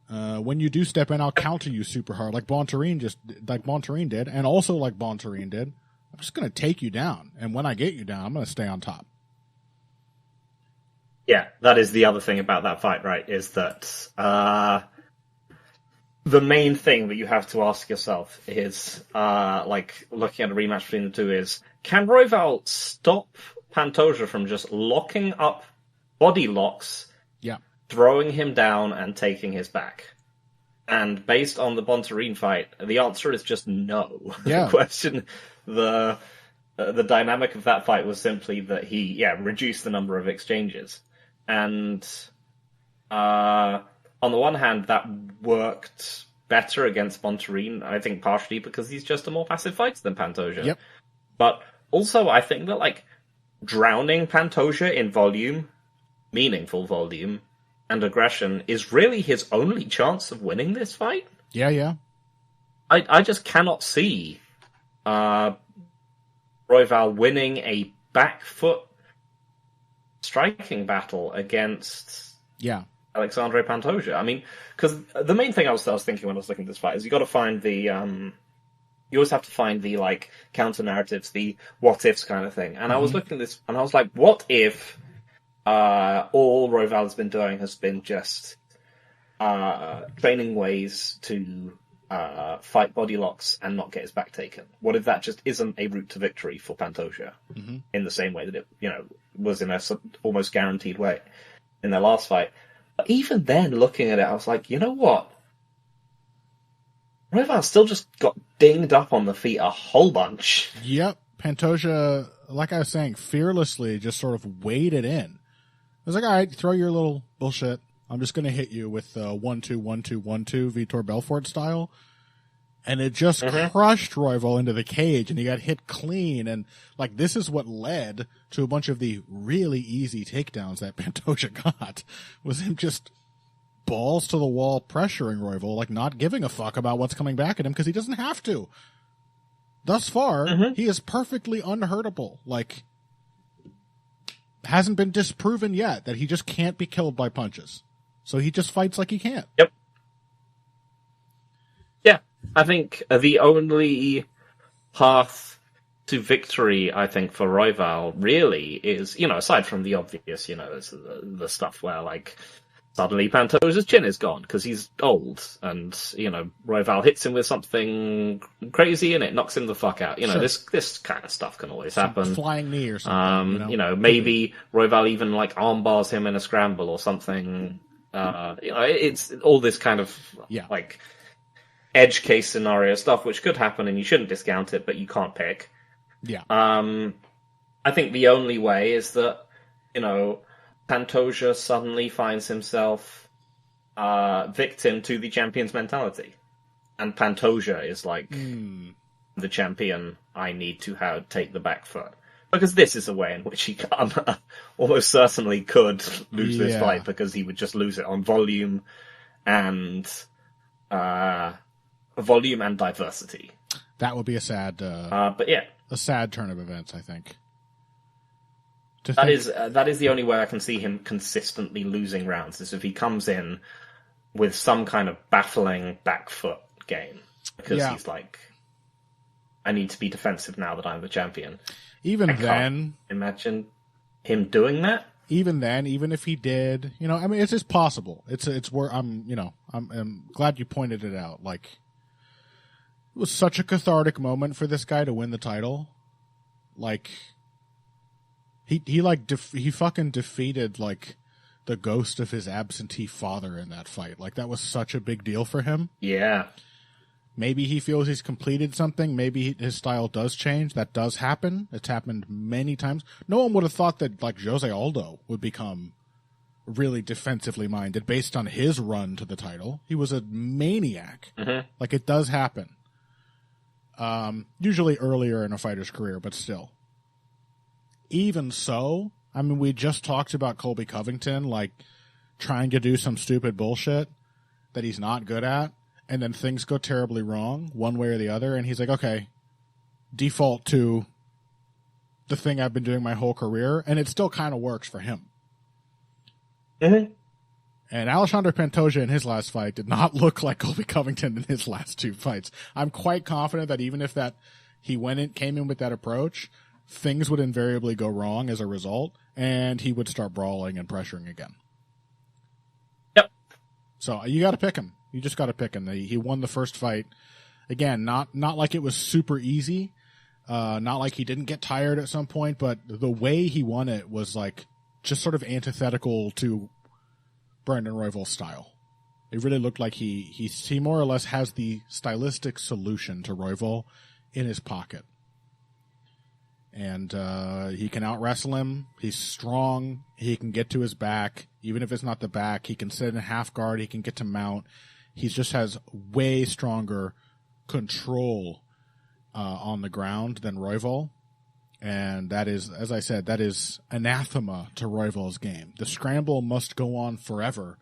When you do step in, I'll counter you super hard, like Bontarine did, and also like Bontarine did. I'm just going to take you down, and when I get you down, I'm going to stay on top. Yeah, that is the other thing about that fight, right? Is that the main thing that you have to ask yourself is, like looking at a rematch between the two, is can Royval stop Pantoja from just locking up body locks, throwing him down and taking his back? And based on the Bontarine fight, the answer is just no. Yeah. The question, the dynamic of that fight was simply that he reduced the number of exchanges. And on the one hand, that worked better against Bontarine, I think partially because he's just a more passive fighter than Pantoja. Yep. But also, I think that like drowning Pantoja in volume, meaningful volume, and aggression is really his only chance of winning this fight. Yeah. I just cannot see Royval winning a back foot striking battle against Alexandre Pantoja. I mean, because the main thing I was thinking when I was looking at this fight is you got to find the you always have to find the like counter narratives, the what ifs kind of thing. And I was looking at this and I was like, what if all Royval has been doing has been just training ways to fight body locks and not get his back taken? What if that just isn't a route to victory for Pantoja in the same way that it, was in a almost guaranteed way in their last fight? But even then, looking at it, I was like, you know what? Royval still just got dinged up on the feet a whole bunch. Yep. Pantoja, like I was saying, fearlessly just sort of waded in. I was like, all right, throw your little bullshit. I'm just going to hit you with 1-2, 1-2, 1-2, Vitor Belfort style. And it just crushed Royval into the cage, and he got hit clean. And like, this is what led to a bunch of the really easy takedowns that Pantoja got, was him just balls to the wall pressuring Royval, like not giving a fuck about what's coming back at him because he doesn't have to. Thus far, he is perfectly unhurtable. Like, hasn't been disproven yet that he just can't be killed by punches. So he just fights like he can't. Yep. Yeah, I think the only path to victory, I think, for Royval really is, aside from the obvious, the stuff where, like, suddenly Pantoja's chin is gone because he's old, and Royval hits him with something crazy and it knocks him the fuck out. This kind of stuff can always happen. Flying knee or something. Maybe Royval even like armbars him in a scramble or something. It's all this kind of like edge case scenario stuff which could happen, and you shouldn't discount it, but you can't pick. Yeah. I think the only way is that Pantoja suddenly finds himself victim to the champion's mentality. And Pantoja is like, the champion, I need to take the back foot. Because this is a way in which he almost certainly could lose this fight, because he would just lose it on volume and diversity. That would be a sad a sad turn of events, I think. That is the only way I can see him consistently losing rounds, is if he comes in with some kind of baffling back foot game. Because he's like, I need to be defensive now that I'm the champion. Even then, imagine him doing that. Even then, even if he did, I mean, it's just possible. It's where I'm glad you pointed it out. Like, it was such a cathartic moment for this guy to win the title. Like, he fucking defeated like the ghost of his absentee father in that fight. Like, that was such a big deal for him. Yeah. Maybe he feels he's completed something. Maybe his style does change. That does happen. It's happened many times. No one would have thought that like Jose Aldo would become really defensively minded based on his run to the title. He was a maniac. Like, it does happen. Usually earlier in a fighter's career, but still. Even so, I mean, we just talked about Colby Covington, like, trying to do some stupid bullshit that he's not good at, and then things go terribly wrong, one way or the other, and he's like, okay, default to the thing I've been doing my whole career, and it still kind of works for him. Mm-hmm. And Alexandre Pantoja in his last fight did not look like Colby Covington in his last 2 fights. I'm quite confident that even if he came in with that approach, things would invariably go wrong as a result, and he would start brawling and pressuring again. Yep. So you got to pick him. You just got to pick him. He won the first fight. Again, not like it was super easy, not like he didn't get tired at some point, but the way he won it was like just sort of antithetical to Brandon Royval's style. It really looked like he more or less has the stylistic solution to Royval in his pocket. And he can out-wrestle him. He's strong. He can get to his back. Even if it's not the back, he can sit in a half guard. He can get to mount. He just has way stronger control on the ground than Royval. And that is, as I said, that is anathema to Royval's game. The scramble must go on forever,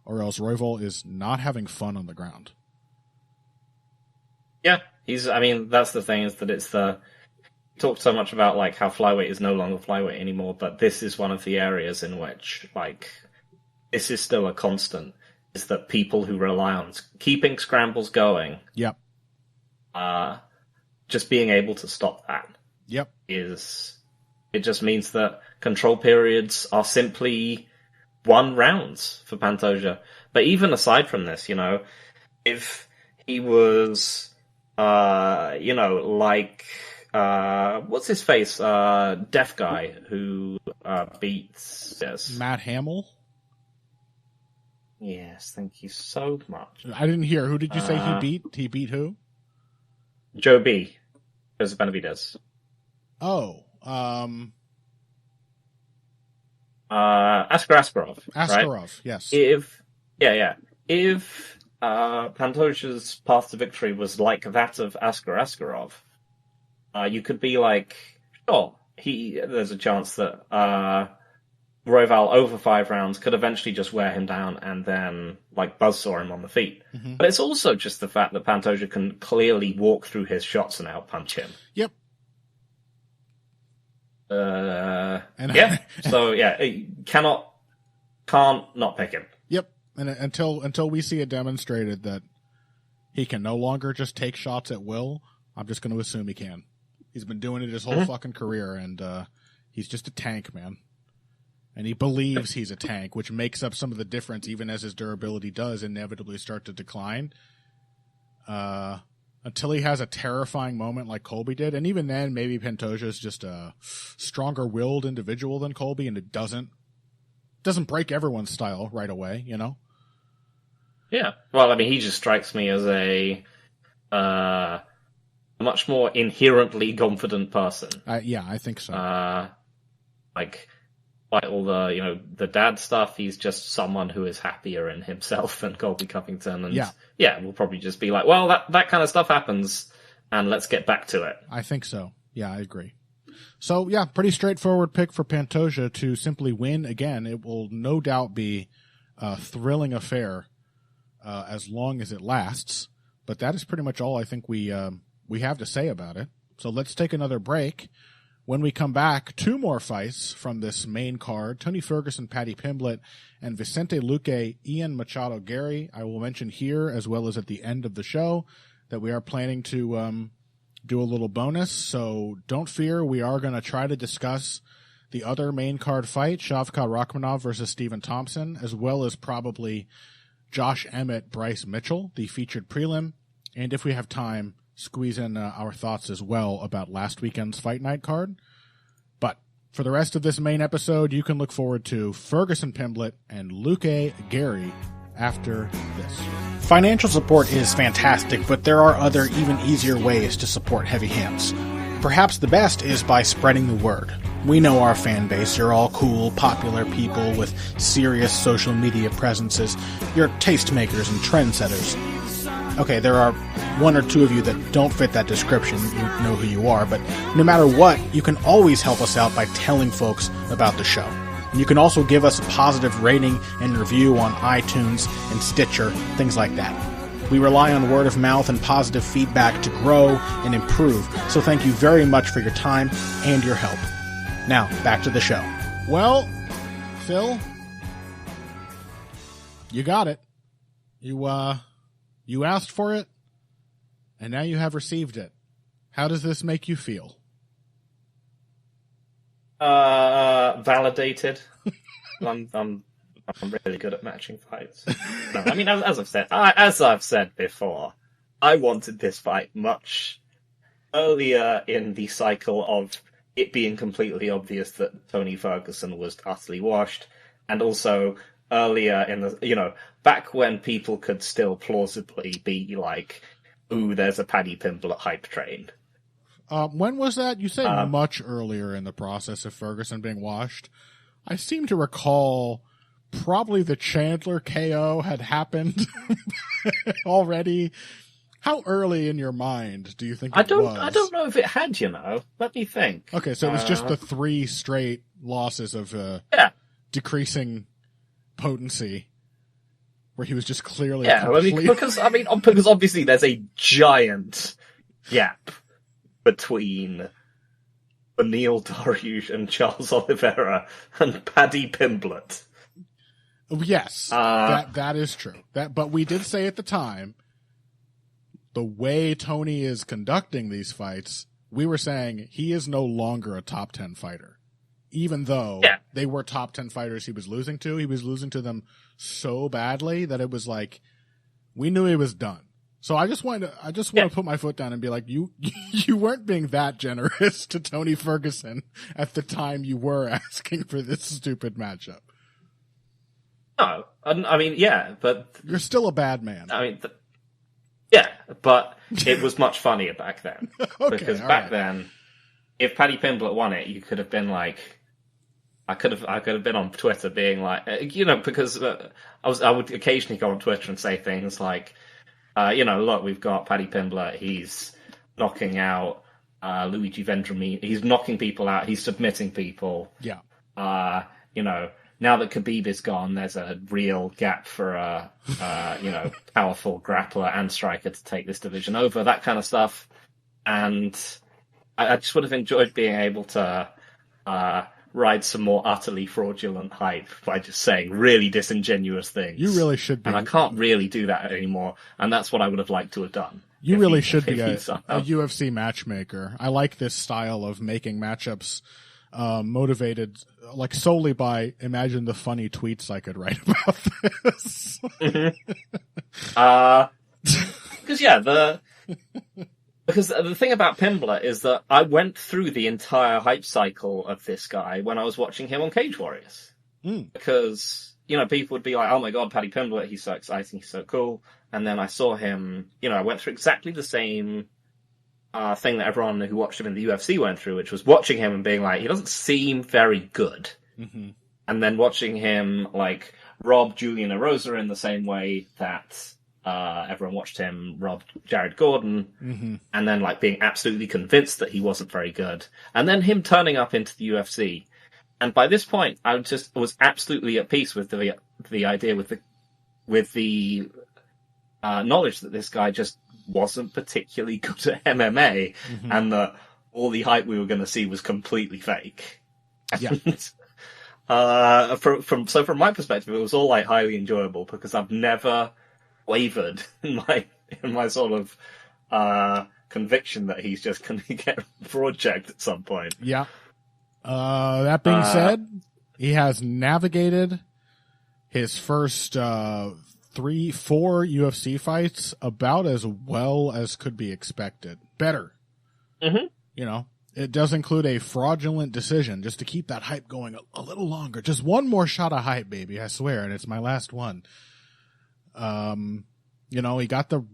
or else Royval is not having fun on the ground. Yeah, that's the thing, is that talked so much about like how flyweight is no longer flyweight anymore, but this is one of the areas in which like this is still a constant, is that people who rely on keeping scrambles going, yep, just being able to stop that, yep, it just means that control periods are simply 1 rounds for Pantoja. But even aside from this, if he was like what's his face? Deaf guy who beats Matt Hamill. Yes, thank you so much. I didn't hear. Who did you say he beat? He beat who? Joe B. Joseph Benavidez. Oh, Askarov. Askarov, right? Yes. If Pantoja's path to victory was like that of Askarov, you could be like, sure, there's a chance that Royval over 5 rounds could eventually just wear him down and then like buzzsaw him on the feet. Mm-hmm. But it's also just the fact that Pantoja can clearly walk through his shots and outpunch him. Yep. Yeah. So yeah, can't not pick him. Yep. And until we see it demonstrated that he can no longer just take shots at will, I'm just going to assume he can. He's been doing it his whole fucking career, and he's just a tank, man. And he believes he's a tank, which makes up some of the difference, even as his durability does inevitably start to decline. Until he has a terrifying moment like Colby did, and even then, maybe Pantoja is just a stronger-willed individual than Colby, and it doesn't break everyone's style right away, Yeah. Well, I mean, he just strikes me as a much more inherently confident person. Yeah, I think so. Like all the the dad stuff, he's just someone who is happier in himself than Colby Covington, and we'll probably just be like, well, that kind of stuff happens, and let's get back to it. I think so. Yeah, I agree. So yeah, pretty straightforward pick for Pantoja to simply win again. It will no doubt be a thrilling affair as long as it lasts. But that is pretty much all I think we have to say about it. So let's take another break. When we come back, 2 more fights from this main card: Tony Ferguson, Paddy Pimblett, and Vicente Luque, Ian Machado, Garry. I will mention here, as well as at the end of the show, that we are planning to do a little bonus. So don't fear, we are going to try to discuss the other main card fight, Shavkat Rakhmonov versus Stephen Thompson, as well as probably Josh Emmett, Bryce Mitchell, the featured prelim. And if we have time, squeeze in our thoughts as well about last weekend's Fight Night card. But for the rest of this main episode, you can look forward to Ferguson Pimblett and Luque Garry after this. Financial support is fantastic, but there are other, even easier ways to support Heavy Hands. Perhaps the best is by spreading the word. We know our fan base. You're all cool, popular people with serious social media presences. You're tastemakers and trendsetters. Okay, there are 1 or 2 of you that don't fit that description. You know who you are. But no matter what, you can always help us out by telling folks about the show. You can also give us a positive rating and review on iTunes and Stitcher, things like that. We rely on word of mouth and positive feedback to grow and improve, so thank you very much for your time and your help. Now, back to the show. Well, Phil, you got it. You asked for it, and now you have received it. How does this make you feel? Validated. I'm really good at matching fights. No, I mean, as I've said before, I wanted this fight much earlier in the cycle of it being completely obvious that Tony Ferguson was utterly washed, and also earlier in the, back when people could still plausibly be like, ooh, there's a Paddy Pimblett hype train. When was that? You say much earlier in the process of Ferguson being washed. I seem to recall probably the Chandler KO had happened already. How early in your mind do you think it was? I don't know if it had, Let me think. Okay, so it was just the 3 straight losses of decreasing potency, where he was just clearly because obviously there's a giant gap between Beneil Dariush and Charles Oliveira and Paddy Pimblett. Yes, that is true. But we did say at the time, the way Tony is conducting these fights, we were saying he is no longer a top 10 fighter. Even though they were top 10 fighters he was losing to them so badly that it was like, we knew he was done. So I just want to put my foot down and be like, you weren't being that generous to Tony Ferguson at the time you were asking for this stupid matchup. No, I mean, but you're still a bad man. I mean, but it was much funnier back then. Okay, because back then, if Paddy Pimblett won it, you could have been like, I could have been on Twitter being like, because I would occasionally go on Twitter and say things like, look, we've got Paddy Pimblett. He's knocking out Luigi Vendramini. He's knocking people out. He's submitting people. Yeah. Now that Khabib is gone, there's a real gap for a powerful grappler and striker to take this division over. That kind of stuff. And I just would have enjoyed being able to ride some more utterly fraudulent hype by just saying really disingenuous things. You really should be. And I can't really do that anymore. And that's what I would have liked to have done. You really should be a UFC matchmaker. I like this style of making matchups motivated like solely by imagine the funny tweets I could write about this. Because the thing about Pimblett is that I went through the entire hype cycle of this guy when I was watching him on Cage Warriors. Because, people would be like, oh my god, Paddy Pimblett, he's so exciting, he's so cool. And then I saw him, I went through exactly the same thing that everyone who watched him in the UFC went through, which was watching him and being like, he doesn't seem very good. Mm-hmm. And then watching him, like, rob Julian Erosa in the same way that everyone watched him rob Jared Gordon, and then, like, being absolutely convinced that he wasn't very good. And then him turning up into the UFC. And by this point, I just was absolutely at peace with the idea, with the knowledge that this guy just wasn't particularly good at MMA, and that all the hype we were going to see was completely fake. Yeah. From my perspective, it was all like highly enjoyable because I've never wavered in my sort of conviction that he's just going to get fraud checked at some point. Yeah. That being said, he has navigated his first 3-4 UFC fights about as well as could be expected. Better. It does include a fraudulent decision just to keep that hype going a little longer. Just one more shot of hype, baby, I swear, and it's my last one. He got the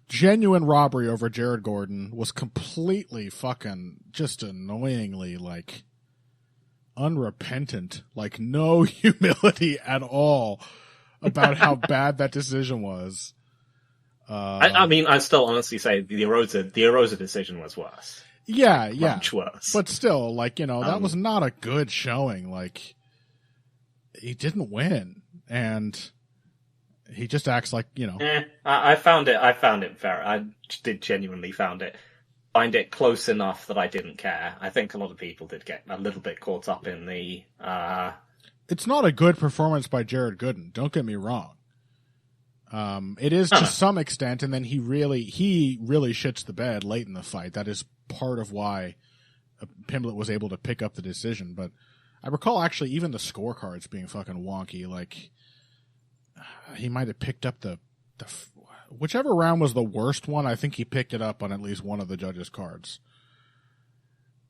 genuine robbery over Jared Gordon, was completely fucking just annoyingly, like, unrepentant, like no humility at all about how bad that decision was. I mean, I still honestly say the Erosa decision was worse. Yeah. Much worse. But still, like, that was not a good showing. Like, he didn't win. And He just acts like, you know. I found it fair. I did genuinely find it close enough that I didn't care. I think a lot of people did get a little bit caught up in the... It's not a good performance by Jared Gooden, don't get me wrong. It is to some extent, and then he really shits the bed late in the fight. That is part of why Pimblett was able to pick up the decision. But I recall actually even the scorecards being fucking wonky. Like, he might have picked up the whichever round was the worst one. I think he picked it up on at least one of the judges' cards.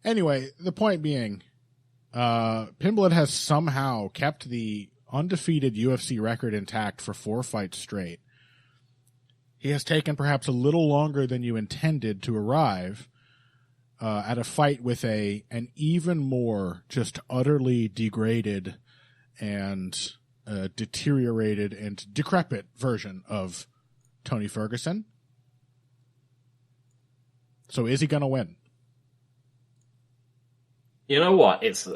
Anyway, the point being, Pimblett has somehow kept the undefeated UFC record intact for 4 fights straight. He has taken perhaps a little longer than you intended to arrive at a fight with an even more just utterly degraded and deteriorated and decrepit version of Tony Ferguson. So is he going to win? You know what? It's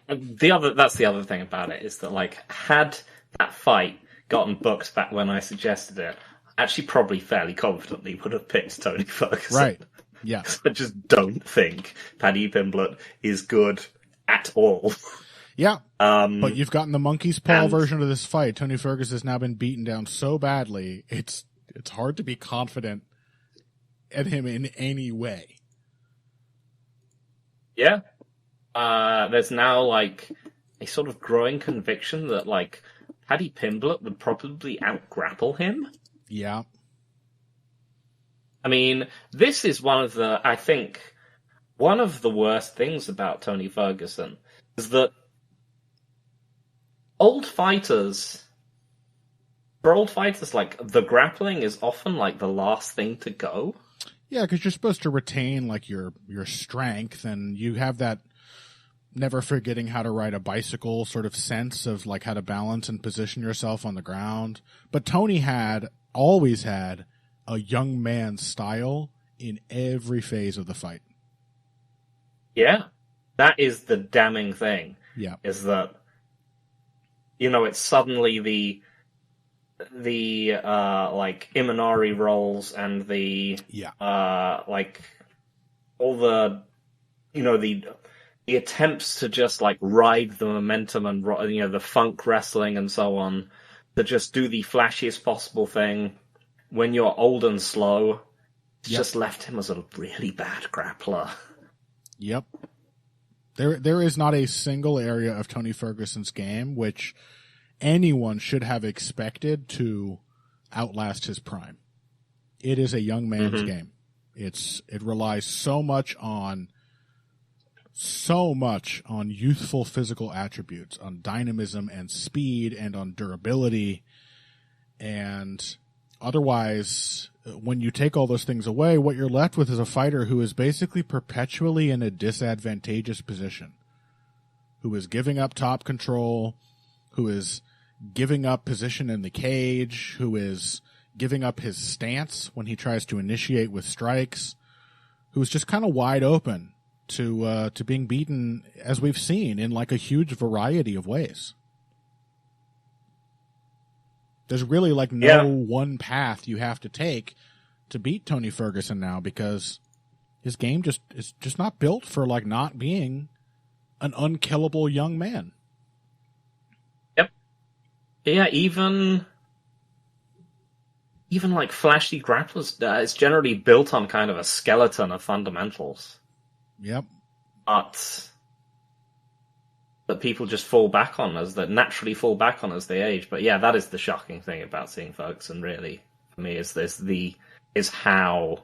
that's the other thing about it, is that, like, had that fight gotten booked back when I suggested it, I actually probably fairly confidently would have picked Tony Ferguson. Right. Yeah. I just don't think Paddy Pimblett is good at all. Yeah. But you've gotten the monkey's paw version of this fight. Tony Ferguson has now been beaten down so badly, it's hard to be confident at him in any way. Yeah. There's now, like, a sort of growing conviction that, like, Paddy Pimblett would probably out-grapple him. Yeah. I mean, this is one of the worst things about Tony Ferguson, is that for old fighters, like, the grappling is often, like, the last thing to go. Yeah, because you're supposed to retain, like, your strength, and you have that never forgetting how to ride a bicycle sort of sense of, like, how to balance and position yourself on the ground. But Tony always had a young man's style in every phase of the fight. Yeah. That is the damning thing. Yeah. Is that, you know, it's suddenly the like, Imanari rolls and the like, all the, you know, the attempts to just, like, ride the momentum and, you know, the funk wrestling and so on, to just do the flashiest possible thing when you're old and slow. It's just left him as a really bad grappler. Yep. There is not a single area of Tony Ferguson's game which anyone should have expected to outlast his prime. It is a young man's game. It relies so much on youthful physical attributes, on dynamism and speed and on durability. And otherwise, when you take all those things away, what you're left with is a fighter who is basically perpetually in a disadvantageous position, who is giving up top control, who is giving up position in the cage, who is giving up his stance when he tries to initiate with strikes, who is just kind of wide open to being beaten, as we've seen, in, like, a huge variety of ways. There's really, like, no one path you have to take to beat Tony Ferguson now, because his game is just not built for, like, not being an unkillable young man. Yep. Yeah, even like, flashy grapplers, it's generally built on kind of a skeleton of fundamentals. Yep. But that people just fall back on, naturally fall back on as they age. But yeah, that is the shocking thing about seeing Ferguson, really, for me, is how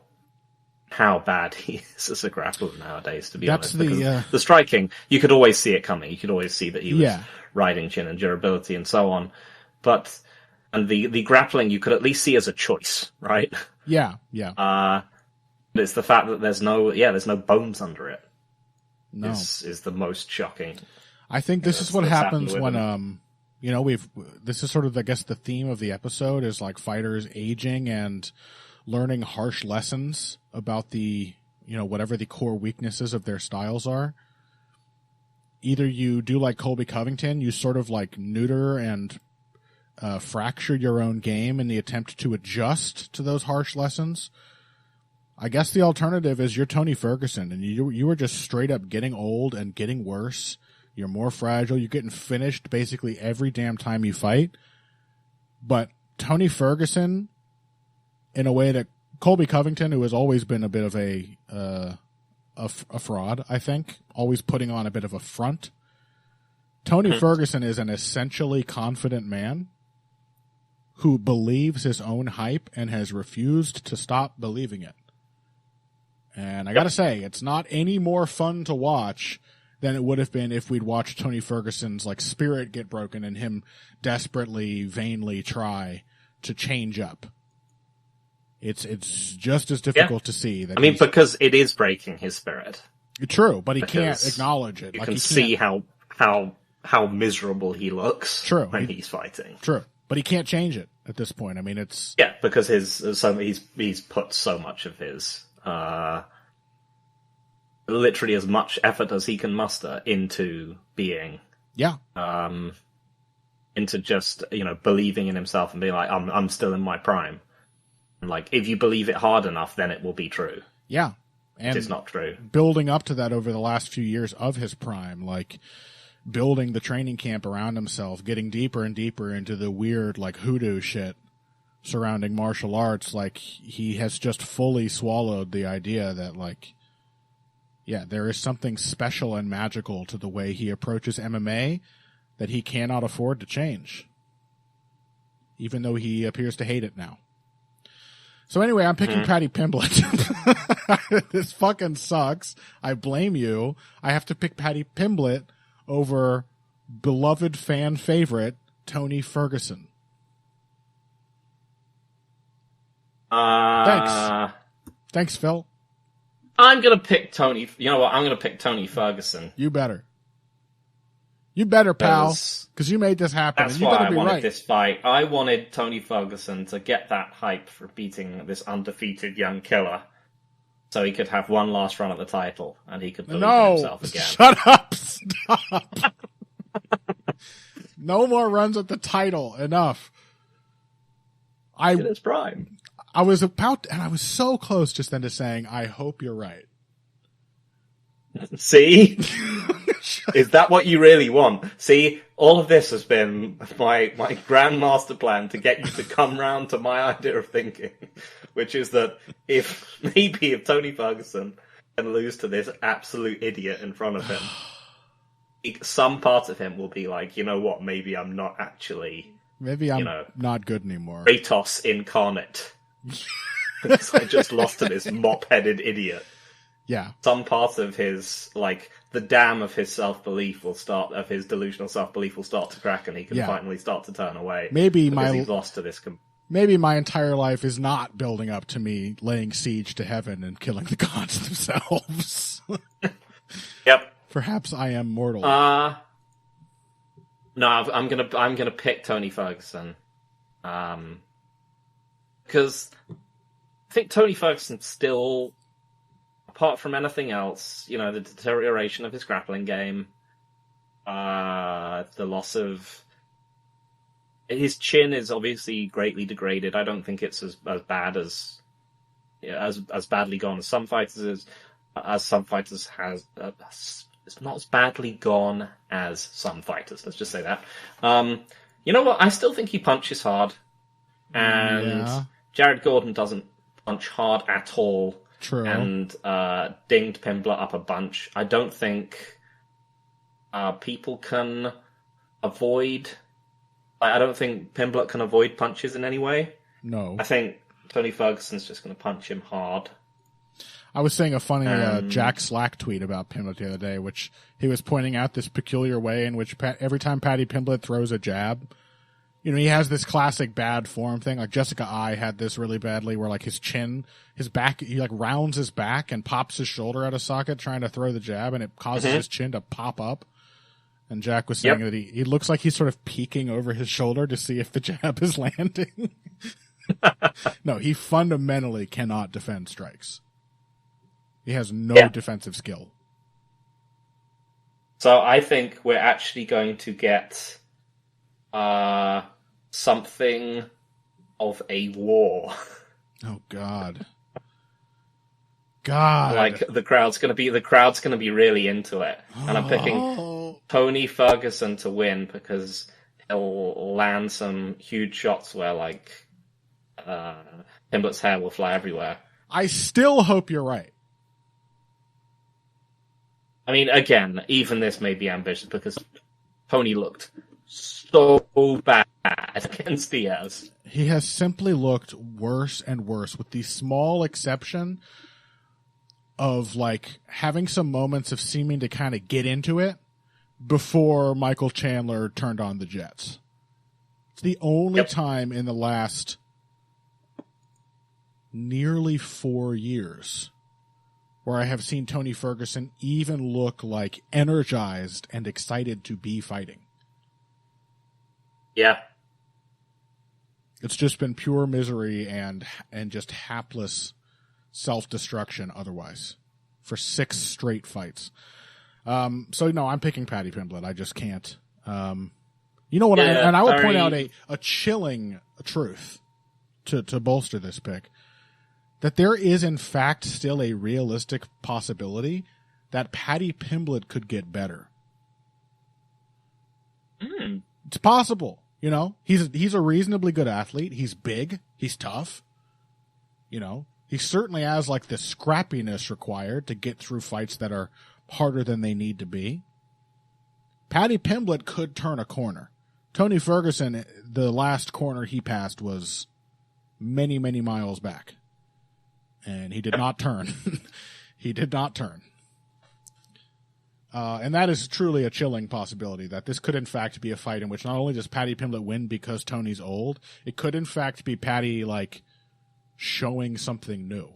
bad he is as a grappler nowadays, to be honest. Because the striking, you could always see it coming. You could always see that he was riding chin and durability and so on. And the grappling you could at least see as a choice, right? Yeah, yeah. But it's the fact that there's no bones under it. No. Is the most shocking. I think this is what happens when, you know, this is sort of, I guess, the theme of the episode is, like, fighters aging and learning harsh lessons about the, you know, whatever the core weaknesses of their styles are. Either you do like Colby Covington, you sort of, like, neuter and fracture your own game in the attempt to adjust to those harsh lessons. I guess the alternative is you're Tony Ferguson, and you were just straight up getting old and getting worse. You're more fragile. You're getting finished basically every damn time you fight. But Tony Ferguson, in a way that Colby Covington, who has always been a bit of a fraud, I think, always putting on a bit of a front. Tony Ferguson is an essentially confident man who believes his own hype and has refused to stop believing it. And I gotta say, it's not any more fun to watch than it would have been if we'd watched Tony Ferguson's spirit get broken and him desperately, vainly try to change up. It's just as difficult to see. That because it is breaking his spirit. True, but he can't acknowledge it. You can see how miserable he looks when he's fighting. True, but he can't change it at this point. It's because he's put so much of his literally as much effort as he can muster into being into just believing in himself and being like, I'm still in my prime. And if you believe it hard enough, then it will be true. Yeah, and it's not true. Building up to that over the last few years of his prime, building the training camp around himself, getting deeper and deeper into the weird hoodoo shit surrounding martial arts, he has just fully swallowed the idea that there is something special and magical to the way he approaches MMA that he cannot afford to change, even though he appears to hate it now. So anyway, I'm picking Paddy Pimblett. This fucking sucks. I blame you. I have to pick Paddy Pimblett over beloved fan favorite Tony Ferguson. Thanks, Phil. I'm gonna pick Tony. You know what? I'm gonna pick Tony Ferguson. You better, pal, because you made this happen. That's and you why better I be wanted right. this fight. I wanted Tony Ferguson to get that hype for beating this undefeated young killer, so he could have one last run at the title and he could believe in himself again. Shut up! Stop. No more runs at the title. Enough. In his prime. I was about, and I was so close just then to saying, I hope you're right. See? Is that what you really want? See, all of this has been my grand master plan to get you to come round to my idea of thinking, which is that if Tony Ferguson can lose to this absolute idiot in front of him, some part of him will be like, you know what, maybe I'm not actually... Maybe I'm not good anymore. Kratos incarnate. Because I just lost to this mop-headed idiot. Yeah. Some part of his, the dam of his self-belief of his delusional self-belief will start to crack and he can finally start to turn away. Maybe he's lost to this... Maybe my entire life is not building up to me laying siege to heaven and killing the gods themselves. Yep. Perhaps I am mortal. No, I'm gonna pick Tony Ferguson, because I think Tony Ferguson still, apart from anything else, the deterioration of his grappling game, the loss of his chin is obviously greatly degraded. I don't think it's as bad as badly gone as some fighters has. It's not as badly gone as some fighters. Let's just say that. You know what? I still think he punches hard. And Jared Gordon doesn't punch hard at all. True. And dinged Pimblett up a bunch. I don't think people can avoid... I don't think Pimblett can avoid punches in any way. No. I think Tony Ferguson's just going to punch him hard. I was saying a funny Jack Slack tweet about Pimblett the other day, which he was pointing out this peculiar way in which every time Paddy Pimblett throws a jab, he has this classic bad form thing. Like Jessica I had this really badly where his chin, his back, he rounds his back and pops his shoulder out of socket trying to throw the jab, and it causes his chin to pop up. And Jack was saying that he looks like he's sort of peeking over his shoulder to see if the jab is landing. No, he fundamentally cannot defend strikes. He has no defensive skill. So I think we're actually going to get something of a war. Oh God. God. Like the crowd's gonna be really into it. And I'm picking Tony Ferguson to win because he'll land some huge shots where like Pimblett's hair will fly everywhere. I still hope you're right. I mean, again, even this may be ambitious because Tony looked so bad against Diaz. He has simply looked worse and worse, with the small exception of like having some moments of seeming to kind of get into it before Michael Chandler turned on the jets. It's the only time in the last nearly 4 years where I have seen Tony Ferguson even look like energized and excited to be fighting. Yeah. It's just been pure misery and just hapless self-destruction otherwise for 6 straight fights. So no, I'm picking Paddy Pimblett. I just can't. You know what? I will point out a chilling truth to bolster this pick. That there is, in fact, still a realistic possibility that Paddy Pimblett could get better. It's possible, you know. He's a reasonably good athlete. He's big. He's tough. You know, he certainly has like the scrappiness required to get through fights that are harder than they need to be. Paddy Pimblett could turn a corner. Tony Ferguson, the last corner he passed was many, many miles back. And he did not turn. He did not turn. And that is truly a chilling possibility, that this could in fact be a fight in which not only does Paddy Pimblett win because Tony's old, it could in fact be Paddy like showing something new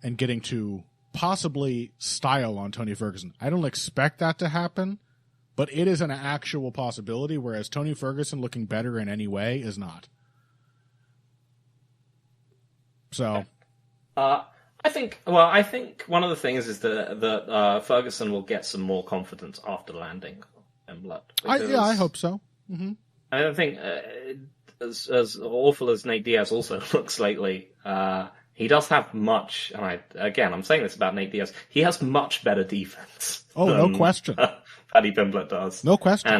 and getting to possibly style on Tony Ferguson. I don't expect that to happen, but it is an actual possibility, whereas Tony Ferguson looking better in any way is not. So... I think one of the things is that Ferguson will get some more confidence after landing Pimblett. I hope so. Mm-hmm. I think as awful as Nate Diaz also looks lately, he does have much. And I'm saying this about Nate Diaz. He has much better defense. Oh, no question. Paddy Pimblett does. No question.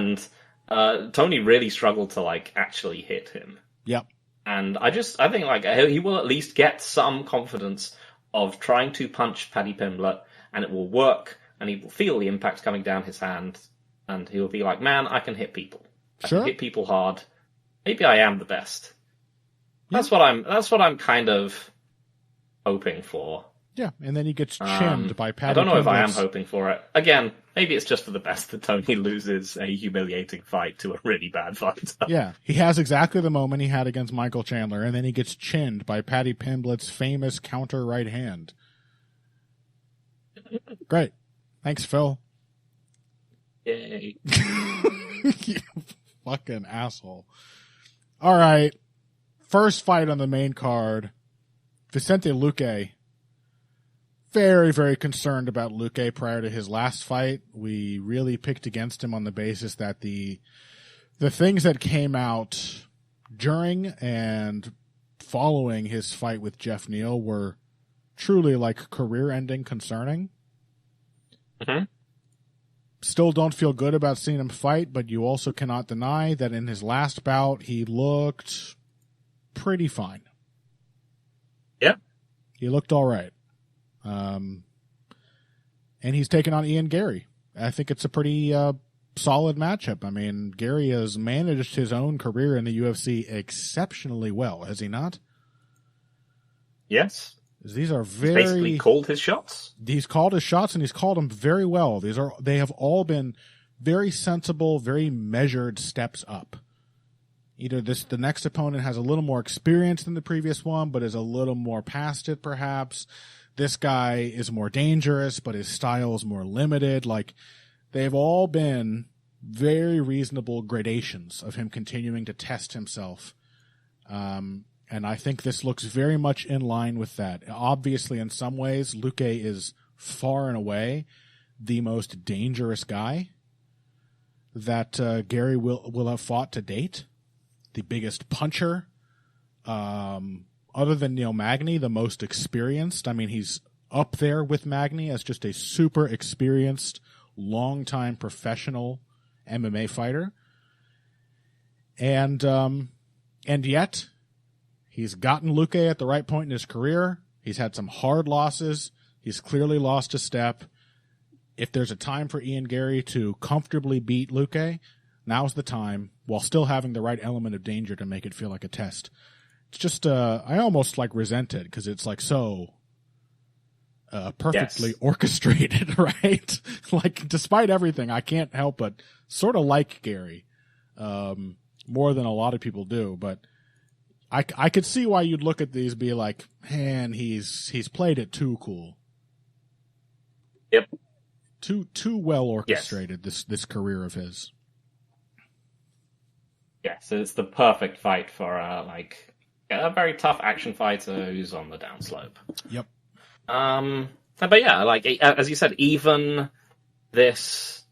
And Tony really struggled to like actually hit him. Yep. And I think like he will at least get some confidence of trying to punch Paddy Pimblett, and it will work, and he will feel the impact coming down his hand, and he'll be like, "Man, I can hit people. I can hit people hard. Maybe I am the best." Yeah. That's what I'm kind of hoping for. Yeah, and then he gets chinned by Paddy. I don't know if I am hoping for it. Again, maybe it's just for the best that Tony loses a humiliating fight to a really bad fighter. Yeah, he has exactly the moment he had against Michael Chandler, and then he gets chinned by Paddy Pimblett's famous counter right hand. Great. Thanks, Phil. Yay. You fucking asshole. All right. First fight on the main card. Vicente Luque. Very, very concerned about Luque prior to his last fight. We really picked against him on the basis that the things that came out during and following his fight with Jeff Neal were truly like career-ending concerning. Mm-hmm. Still don't feel good about seeing him fight, but you also cannot deny that in his last bout, he looked pretty fine. Yep. He looked all right. And he's taken on Ian Garry. I think it's a pretty solid matchup. I mean, Garry has managed his own career in the UFC exceptionally well, has he not? Yes. These are He's basically called his shots. He's called his shots, and he's called them very well. They have all been very sensible, very measured steps up. Either the next opponent has a little more experience than the previous one, but is a little more past it, perhaps. This guy is more dangerous, but his style is more limited. Like, they've all been very reasonable gradations of him continuing to test himself. And I think this looks very much in line with that. Obviously, in some ways, Luque is far and away the most dangerous guy that Garry will have fought to date. the biggest puncher. Other than Neil Magny, the most experienced. I mean, he's up there with Magny as just a super experienced, long-time professional MMA fighter. And yet, he's gotten Luque at the right point in his career. He's had some hard losses. He's clearly lost a step. If there's a time for Ian Garry to comfortably beat Luque, now's the time, while still having the right element of danger to make it feel like a test. It's just, I almost like resent it because it's like so perfectly orchestrated, right? Like, despite everything, I can't help but sort of like Garry more than a lot of people do. But I could see why you'd look at these and be like, man, he's played it too cool. Yep. Too well orchestrated, this career of his. Yeah, so it's the perfect fight for a very tough action fighter who's on the downslope. Yep. But yeah, like as you said, even this,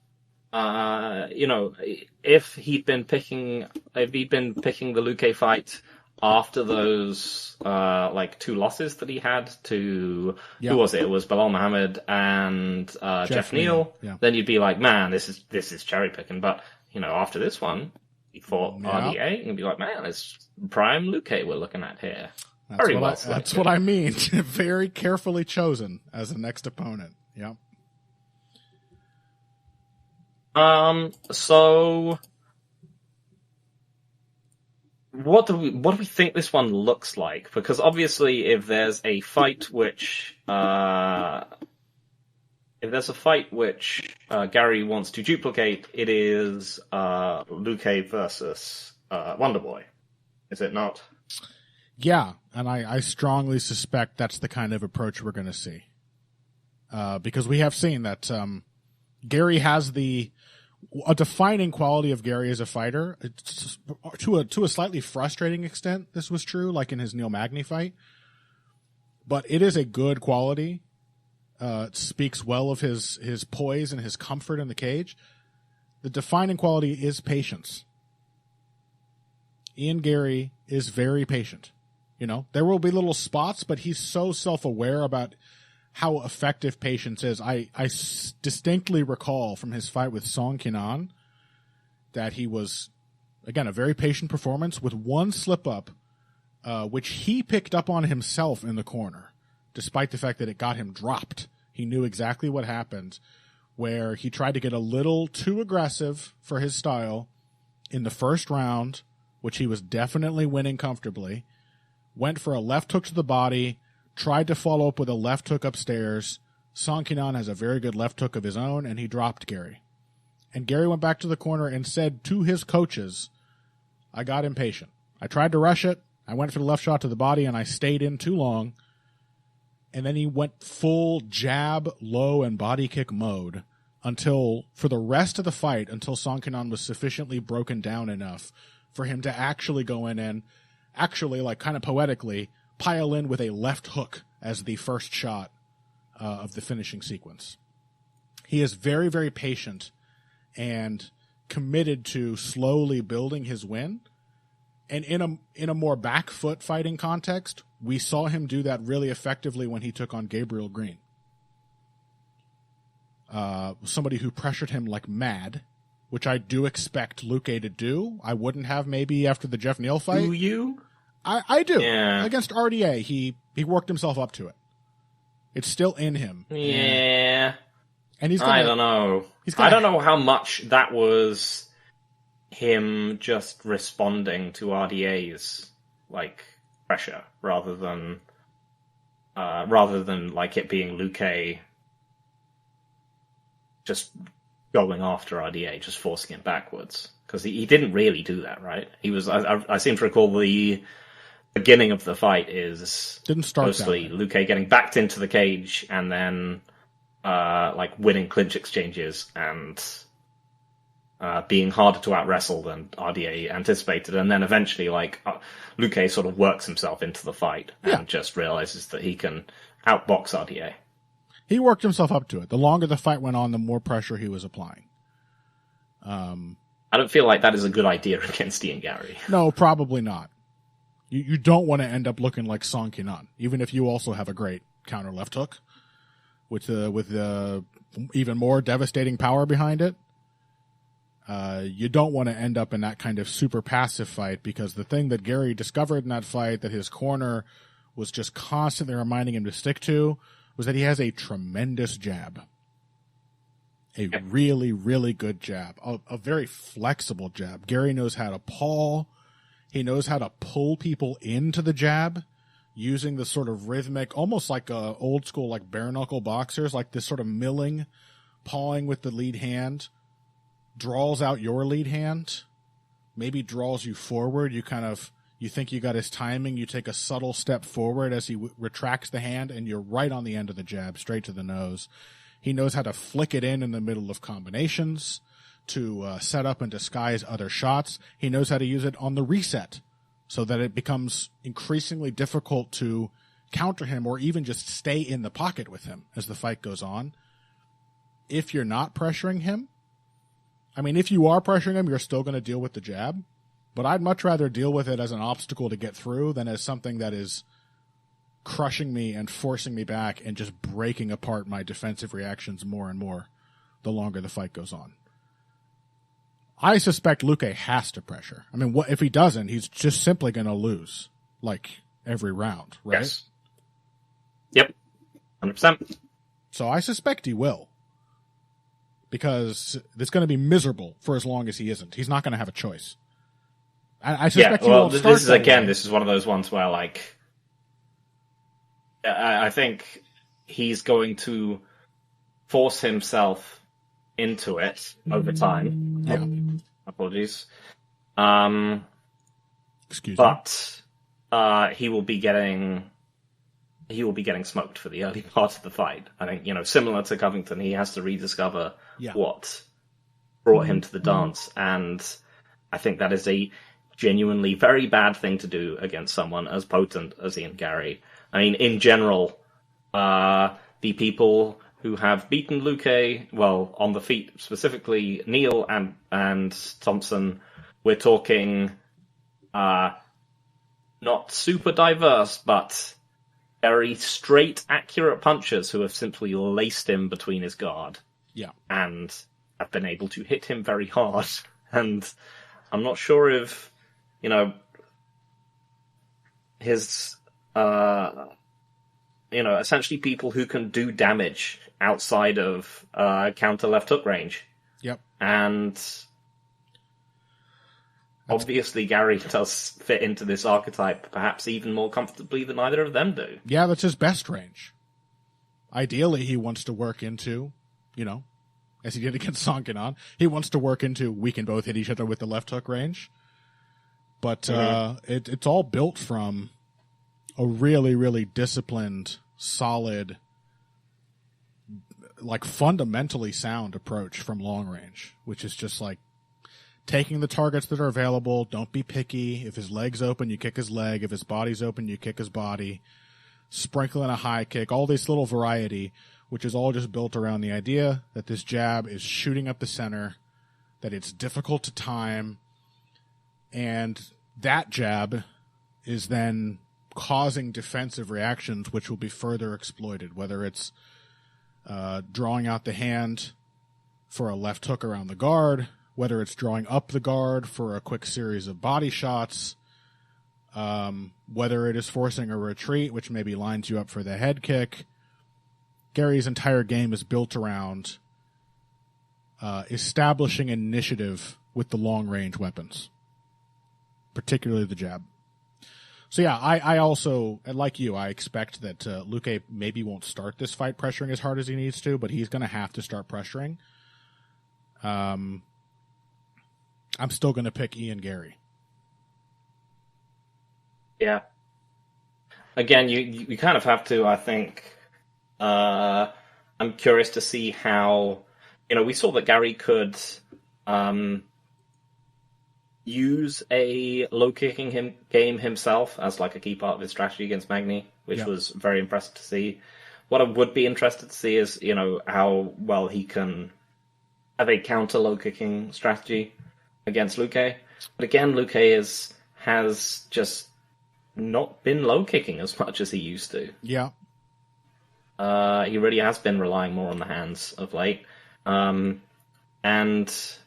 if he'd been picking the Luque fight after those 2 losses that he had to who was it? It was Bilal Muhammad and Jeff Neal. Yeah. Then you'd be like, man, this is cherry picking. But after this one, he fought RDA, and you'd be like, man, it's prime Luque we're looking at here. That's what I mean. Very carefully chosen as the next opponent. Yeah. So what do we think this one looks like? Because obviously, if there's a fight which Garry wants to duplicate, it is Luque versus Wonderboy. Is it not? Yeah, and I strongly suspect that's the kind of approach we're going to see. Because we have seen that Garry has a defining quality of Garry as a fighter. It's, to a slightly frustrating extent, this was true, like in his Neil Magny fight. But it is a good quality. It speaks well of his poise and his comfort in the cage. The defining quality is patience. Ian Garry is very patient. There will be little spots, but he's so self-aware about how effective patience is. I distinctly recall from his fight with Song Kenan that he was, again, a very patient performance with one slip-up, which he picked up on himself in the corner, despite the fact that it got him dropped. He knew exactly what happened, where he tried to get a little too aggressive for his style in the first round, which he was definitely winning comfortably, went for a left hook to the body, tried to follow up with a left hook upstairs. Song Kenan has a very good left hook of his own, and he dropped Garry. And Garry went back to the corner and said to his coaches, I got impatient. I tried to rush it. I went for the left shot to the body, and I stayed in too long. And then he went full jab, low, and body kick mode for the rest of the fight, until Song Kenan was sufficiently broken down enough for him to actually go in and actually, like, kind of poetically, pile in with a left hook as the first shot of the finishing sequence. He is very, very patient and committed to slowly building his win. And in a more back foot fighting context, we saw him do that really effectively when he took on Gabriel Green. Somebody who pressured him like mad, which I do expect Luque to do. I wouldn't have maybe after the Jeff Neal fight. Do you? I do. Yeah. Against RDA, he worked himself up to it. It's still in him. Yeah. And he's I don't know. I don't know how much that was him just responding to RDA's pressure rather than like it being Luque just going after RDA, just forcing it backwards. Because he didn't really do that, right? He was. I seem to recall the beginning of the fight didn't start mostly Luque getting backed into the cage and then winning clinch exchanges and being harder to out-wrestle than RDA anticipated. And then eventually, Luque sort of works himself into the fight and just realizes that he can outbox RDA. He worked himself up to it. The longer the fight went on, the more pressure he was applying. I don't feel like that is a good idea against Ian Garry. No, probably not. You don't want to end up looking like Song Kenan, even if you also have a great counter left hook with the even more devastating power behind it. You don't want to end up in that kind of super passive fight, because the thing that Garry discovered in that fight that his corner was just constantly reminding him to stick to was that he has a tremendous jab. A really, really good jab. A very flexible jab. Garry knows how to paw. He knows how to pull people into the jab using the sort of rhythmic, almost like a old school, like bare knuckle boxers, like this sort of milling, pawing with the lead hand, draws out your lead hand, maybe draws you forward. You think you got his timing. You take a subtle step forward as he retracts the hand, and you're right on the end of the jab, straight to the nose. He knows how to flick it in the middle of combinations to set up and disguise other shots. He knows how to use it on the reset so that it becomes increasingly difficult to counter him or even just stay in the pocket with him as the fight goes on. If you're not pressuring him, if you are pressuring him, you're still going to deal with the jab, but I'd much rather deal with it as an obstacle to get through than as something that is crushing me and forcing me back and just breaking apart my defensive reactions more and more the longer the fight goes on. I suspect Luque has to pressure. What if he doesn't? He's just simply going to lose, like, every round, right? Yes. Yep. 100%. So I suspect he will, because it's going to be miserable for as long as he isn't. He's not going to have a choice. I suspect he won't start this is again. This is one of those ones where, like, I think he's going to force himself into it over time. Yeah. Apologies. Excuse me. But he will be getting smoked for the early part of the fight. I think, similar to Covington, he has to rediscover what brought him to the dance, and I think that is a genuinely very bad thing to do against someone as potent as Ian Garry. In general, the people who have beaten Luque, well, on the feet, specifically Neal and Thompson, we're talking not super diverse, but very straight, accurate punchers who have simply laced him between his guard. Yeah. And have been able to hit him very hard. And I'm not sure if, his, essentially people who can do damage outside of counter left hook range. Yep. And obviously Garry does fit into this archetype perhaps even more comfortably than either of them do. Yeah, that's his best range. Ideally, he wants to work into, as he did against Song Kenan, he wants to work into we can both hit each other with the left hook range. But it's all built from a really, really disciplined, solid, like fundamentally sound approach from long range, which is just like taking the targets that are available. Don't be picky. If his leg's open, you kick his leg. If his body's open, you kick his body. Sprinkling a high kick, all this little variety, which is all just built around the idea that this jab is shooting up the center, that it's difficult to time, and that jab is then causing defensive reactions which will be further exploited, whether it's drawing out the hand for a left hook around the guard, whether it's drawing up the guard for a quick series of body shots, whether it is forcing a retreat, which maybe lines you up for the head kick. Garry's entire game is built around establishing initiative with the long-range weapons, particularly the jab. So yeah, I also, like you, I expect that Luque maybe won't start this fight pressuring as hard as he needs to, but he's going to have to start pressuring. I'm still going to pick Ian Garry. Yeah. Again, you kind of have to, I think. I'm curious to see how, we saw that Garry could use a low-kicking game himself as like a key part of his strategy against Magny, which was very impressive to see. What I would be interested to see is, how well he can have a counter low-kicking strategy. against Luque. But again, Luque has just not been low kicking as much as he used to. Yeah. He really has been relying more on the hands of late. And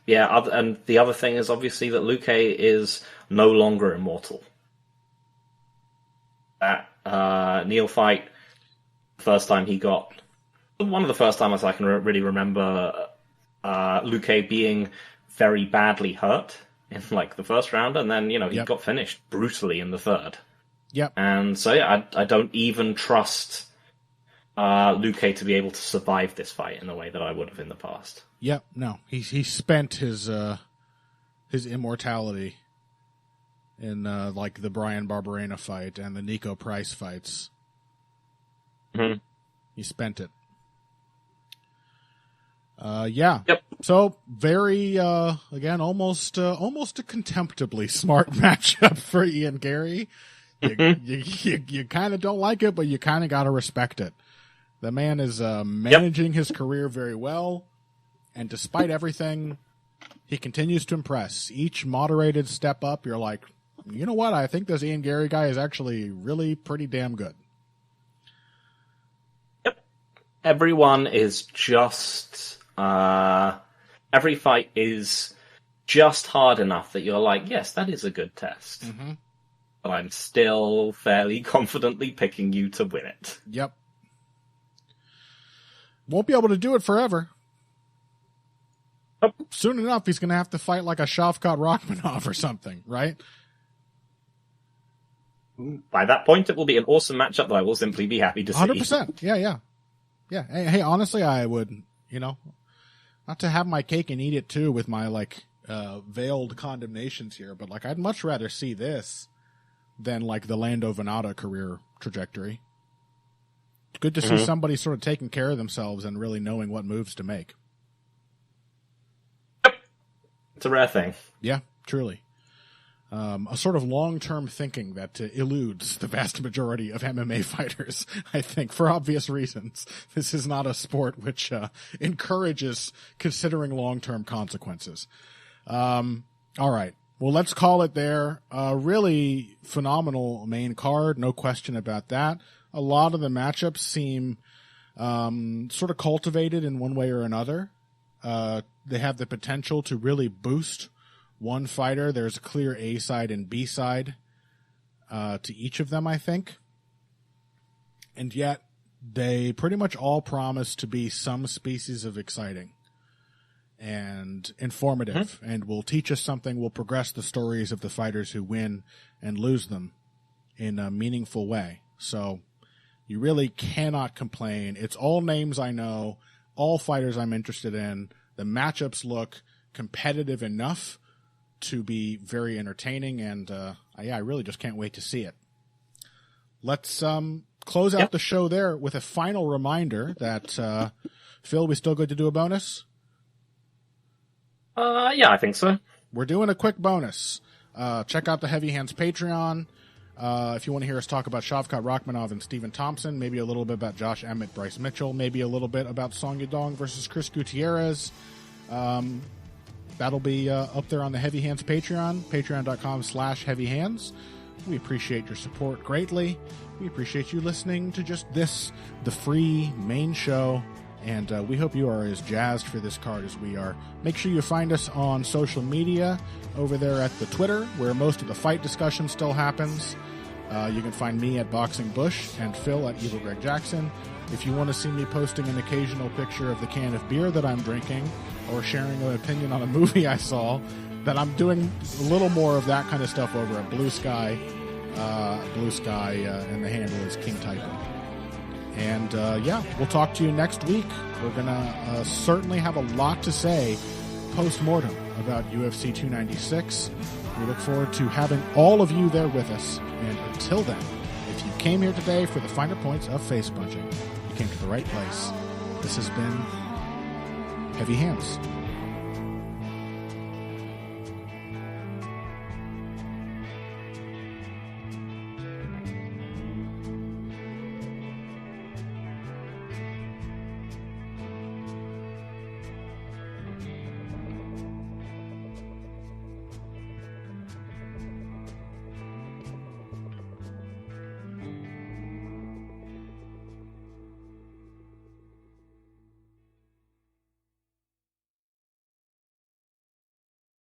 the other thing is obviously that Luque is no longer immortal. That Neil fight, one of the first times I can really remember Luque being very badly hurt in like the first round, and then he got finished brutally in the third. Yep. And so I don't even trust Luque to be able to survive this fight in the way that I would have in the past. Yep. No, he spent his immortality in like the Brian Barberena fight and the Nico Price fights. Mm-hmm. He spent it. Yeah. Yep. So very again almost a contemptibly smart matchup for Ian Garry. You kind of don't like it, but you kind of got to respect it. The man is managing his career very well, and despite everything, he continues to impress. Each moderated step up, you're like, you know what? I think this Ian Garry guy is actually really pretty damn good. Yep. Everyone is just... every fight is just hard enough that you're like, yes, that is a good test. Mm-hmm. But I'm still fairly confidently picking you to win it. Yep. Won't be able to do it forever. Soon enough, he's going to have to fight like a Shavkat Rakhmonov or something, right? By that point, it will be an awesome matchup that I will simply be happy to see. 100%. Yeah. Hey, honestly, I would, not to have my cake and eat it too with my veiled condemnations here, but I'd much rather see this than the Lando Venata career trajectory. It's good to see somebody sort of taking care of themselves and really knowing what moves to make. Yep. It's a rare thing. Yeah, truly. A sort of long-term thinking that eludes the vast majority of MMA fighters, I think, for obvious reasons. This is not a sport which encourages considering long-term consequences. All right. Well, let's call it there. Really phenomenal main card, no question about that. A lot of the matchups seem sort of cultivated in one way or another. They have the potential to really boost one fighter. There's a clear A side and B side to each of them, I think. And yet, they pretty much all promise to be some species of exciting and informative, and will teach us something, will progress the stories of the fighters who win and lose them in a meaningful way. So you really cannot complain. It's all names I know, all fighters I'm interested in. The matchups look competitive enough to be very entertaining, and I really just can't wait to see it. Let's close out the show there with a final reminder that, Phil, we still good to do a bonus? Yeah, I think so. We're doing a quick bonus. Check out the Heavy Hands Patreon. If you want to hear us talk about Shavkat Rakhmonov and Stephen Thompson, maybe a little bit about Josh Emmett, Bryce Mitchell, maybe a little bit about Song Yadong versus Chris Gutierrez. That'll be up there on the Heavy Hands Patreon, patreon.com/heavyhands. We appreciate your support greatly. We appreciate you listening to just this, the free main show, and we hope you are as jazzed for this card as we are. Make sure you find us on social media over there at the Twitter, where most of the fight discussion still happens. You can find me at Boxing Bush and Phil at Evil Greg Jackson. If you want to see me posting an occasional picture of the can of beer that I'm drinking, or sharing an opinion on a movie I saw, then I'm doing a little more of that kind of stuff over at Blue Sky. And the handle is King Typing. And we'll talk to you next week. We're going to certainly have a lot to say post-mortem about UFC 296. We look forward to having all of you there with us. And until then, if you came here today for the finer points of face punching, you came to the right place. This has been Heavy Hands.